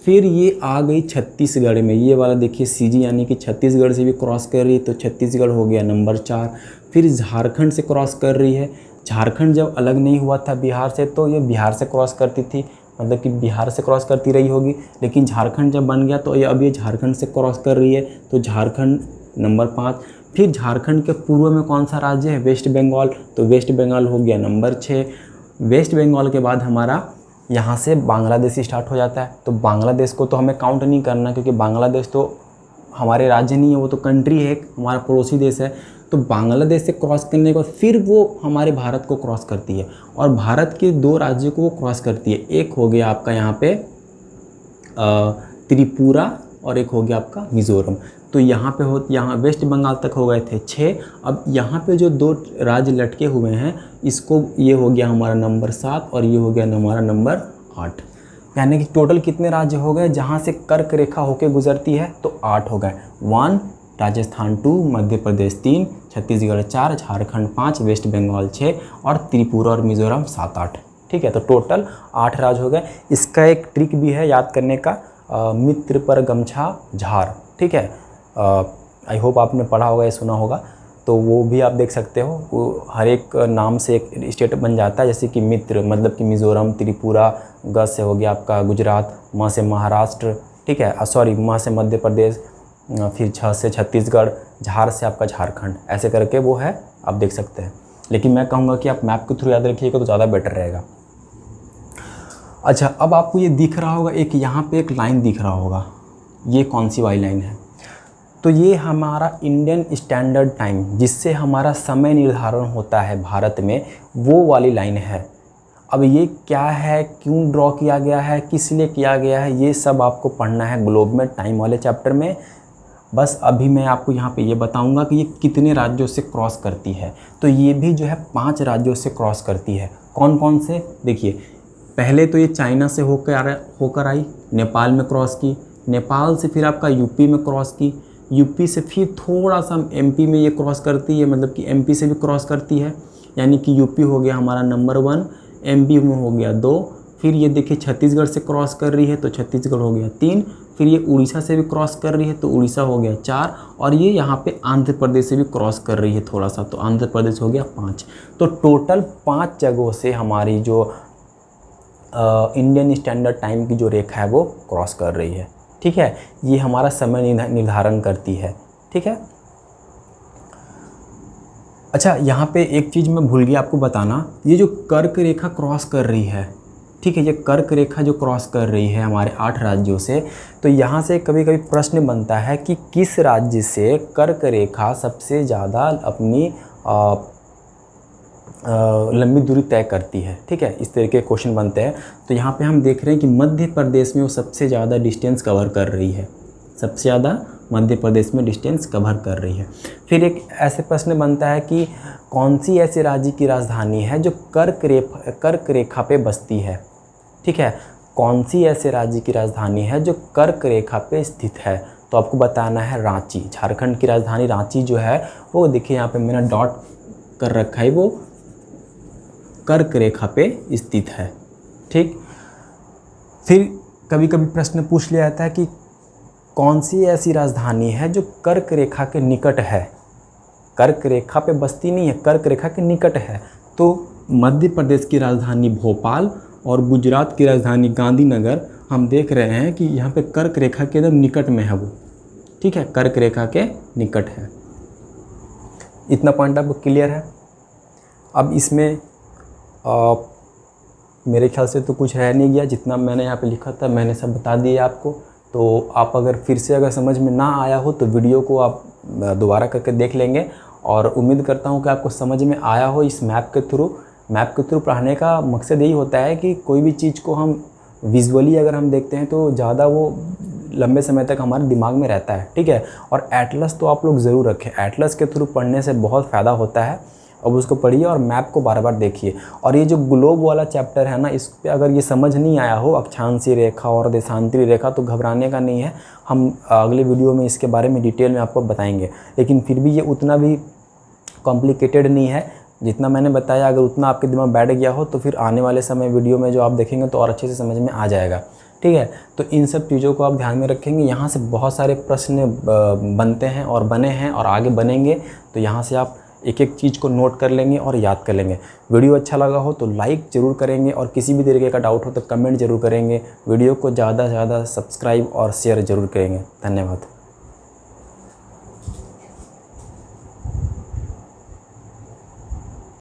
फिर ये आ गई छत्तीसगढ़ में, ये वाला देखिए CG, यानी कि छत्तीसगढ़ से भी क्रॉस कर रही है, तो छत्तीसगढ़ हो गया नंबर 4। फिर झारखंड से क्रॉस कर रही है। झारखंड जब अलग नहीं हुआ था बिहार से तो ये बिहार से क्रॉस करती थी, मतलब कि बिहार से क्रॉस करती रही होगी, लेकिन झारखंड जब बन गया तो ये अब ये झारखंड से क्रॉस कर रही है, तो झारखंड नंबर 5। फिर झारखंड के पूर्व में कौन सा राज्य है, वेस्ट बंगाल, तो वेस्ट बंगाल हो गया नंबर 6। वेस्ट बंगाल के बाद हमारा यहाँ से बांग्लादेश स्टार्ट हो जाता है। तो बांग्लादेश को तो हमें काउंट नहीं करना, क्योंकि बांग्लादेश तो हमारे राज्य नहीं है, वो तो कंट्री है, हमारा पड़ोसी देश है। तो बांग्लादेश से क्रॉस करने के बाद फिर वो हमारे भारत को क्रॉस करती है, और भारत के 2 राज्यों को वो क्रॉस करती है। एक हो गया आपका यहाँ पे त्रिपुरा, और एक हो गया आपका मिज़ोरम। तो यहाँ वेस्ट बंगाल तक हो गए थे 6। अब यहाँ पे जो 2 राज्य लटके हुए हैं, इसको ये हो गया हमारा नंबर 7 और ये हो गया हमारा नंबर 8। यानी कि टोटल कितने राज्य हो गए जहाँ से कर्क रेखा होके गुजरती है, तो 8 हो गए। 1 राजस्थान, 2 मध्य प्रदेश, 3 छत्तीसगढ़, 4 झारखंड, 5 वेस्ट बंगाल, 6 और त्रिपुरा और मिज़ोरम 7 8। ठीक है, तो टोटल 8 राज्य हो गए। इसका एक ट्रिक भी है याद करने का, मित्र पर गमछा झार। ठीक है, आई होप आपने पढ़ा होगा या सुना होगा, तो वो भी आप देख सकते हो। वो हर एक नाम से एक स्टेट बन जाता है, जैसे कि मित्र मतलब कि मिज़ोरम, त्रिपुरा, ग से हो गया आपका गुजरात, म से महाराष्ट्र, ठीक है, सॉरी म से मध्य प्रदेश, फिर छ से छत्तीसगढ़, झार से आपका झारखंड, ऐसे करके वो है, आप देख सकते हैं। लेकिन मैं कहूँगा कि आप मैप के थ्रू याद रखिएगा तो ज़्यादा बेटर रहेगा। अच्छा, अब आपको ये दिख रहा होगा, एक यहाँ पे एक लाइन दिख रहा होगा, ये कौन सी वाली लाइन है? तो ये हमारा इंडियन स्टैंडर्ड टाइम, जिससे हमारा समय निर्धारण होता है भारत में, वो वाली लाइन है। अब ये क्या है, क्यों ड्रॉ किया गया है, किस लिए किया गया है, ये सब आपको पढ़ना है ग्लोब में टाइम वाले चैप्टर में। बस अभी मैं आपको यहाँ पे ये बताऊंगा कि ये कितने राज्यों से क्रॉस करती है। तो ये भी जो है 5 राज्यों से क्रॉस करती है। कौन कौन से? देखिए, पहले तो ये चाइना से होकर आई, नेपाल में क्रॉस की, नेपाल से फिर आपका यूपी में क्रॉस की, यूपी से फिर थोड़ा सा एमपी में ये क्रॉस करती है, मतलब कि एमपी से भी क्रॉस करती है, यानी कि यूपी हो गया हमारा नंबर 1, एमपी में हो गया 2, फिर ये देखिए छत्तीसगढ़ से क्रॉस कर रही है तो छत्तीसगढ़ हो गया 3, फिर ये उड़ीसा से भी क्रॉस कर रही है तो उड़ीसा हो गया 4, और ये यहाँ पे आंध्र प्रदेश से भी क्रॉस कर रही है थोड़ा सा, तो आंध्र प्रदेश हो गया 5। तो टोटल 5 जगहों से हमारी जो इंडियन स्टैंडर्ड टाइम की जो रेखा है वो क्रॉस कर रही है, ठीक है। ये हमारा समय निर्धारण करती है, ठीक है। अच्छा, यहाँ पे एक चीज़ मैं भूल गया आपको बताना, ये जो कर्क रेखा क्रॉस कर रही है, ठीक है, ये कर्क रेखा जो क्रॉस कर रही है हमारे 8 राज्यों से, तो यहाँ से कभी कभी प्रश्न बनता है कि किस राज्य से कर्क रेखा सबसे ज़्यादा अपनी लंबी दूरी तय करती है, ठीक है, इस तरह के क्वेश्चन बनते हैं। तो यहाँ पे हम देख रहे हैं कि मध्य प्रदेश में वो सबसे ज़्यादा डिस्टेंस कवर कर रही है, सबसे ज़्यादा मध्य प्रदेश में डिस्टेंस कवर कर रही है। फिर एक ऐसे प्रश्न बनता है कि कौन सी ऐसे राज्य की राजधानी है जो कर्क रेखा पे बसती है, ठीक है, कौन सी ऐसे राज्य की राजधानी है जो कर्क रेखा पे स्थित है? तो आपको बताना है रांची। झारखंड की राजधानी रांची जो है वो देखिए यहाँ पे मैंने डॉट कर रखा है, वो कर्क रेखा पे स्थित है, ठीक। फिर कभी कभी प्रश्न पूछ लिया जाता है कि कौन सी ऐसी राजधानी है जो कर्क रेखा के निकट है, कर्क रेखा पे बसती नहीं है, कर्क रेखा के निकट है। तो मध्य प्रदेश की राजधानी भोपाल और गुजरात की राजधानी गांधीनगर, हम देख रहे हैं कि यहाँ पे कर्क रेखा के एकदम निकट में है वो, ठीक है, कर्क रेखा के निकट है। इतना पॉइंट आपको क्लियर है? अब इसमें मेरे ख्याल से तो कुछ रह नहीं गया, जितना मैंने यहाँ पे लिखा था मैंने सब बता दिया आपको। तो आप अगर फिर से अगर समझ में ना आया हो तो वीडियो को आप दोबारा करके देख लेंगे, और उम्मीद करता हूँ कि आपको समझ में आया हो इस मैप के थ्रू पढ़ाने का मकसद यही होता है कि कोई भी चीज़ को हम विजुअली अगर हम देखते हैं तो ज़्यादा वो लंबे समय तक हमारे दिमाग में रहता है, ठीक है। और एटलस तो आप लोग ज़रूर रखें, एटलस के थ्रू पढ़ने से बहुत फ़ायदा होता है। अब उसको पढ़िए और मैप को बार बार देखिए। और ये जो ग्लोब वाला चैप्टर है ना, इस पे अगर ये समझ नहीं आया हो, अक्षांशीय रेखा और देशांतरी रेखा, तो घबराने का नहीं है, हम अगले वीडियो में इसके बारे में डिटेल में आपको बताएंगे। लेकिन फिर भी ये उतना भी कॉम्प्लिकेटेड नहीं है, जितना मैंने बताया अगर उतना आपके दिमाग बैठ गया हो तो फिर आने वाले समय वीडियो में जो आप देखेंगे तो और अच्छे से समझ में आ जाएगा, ठीक है। तो इन सब चीज़ों को आप ध्यान में रखेंगे। यहाँ से बहुत सारे प्रश्न बनते हैं और बने हैं और आगे बनेंगे, तो यहाँ से आप एक एक चीज़ को नोट कर लेंगे और याद कर लेंगे। वीडियो अच्छा लगा हो तो लाइक ज़रूर करेंगे, और किसी भी तरीके का डाउट हो तो कमेंट ज़रूर करेंगे। वीडियो को ज़्यादा से ज़्यादा सब्सक्राइब और शेयर ज़रूर करेंगे। धन्यवाद।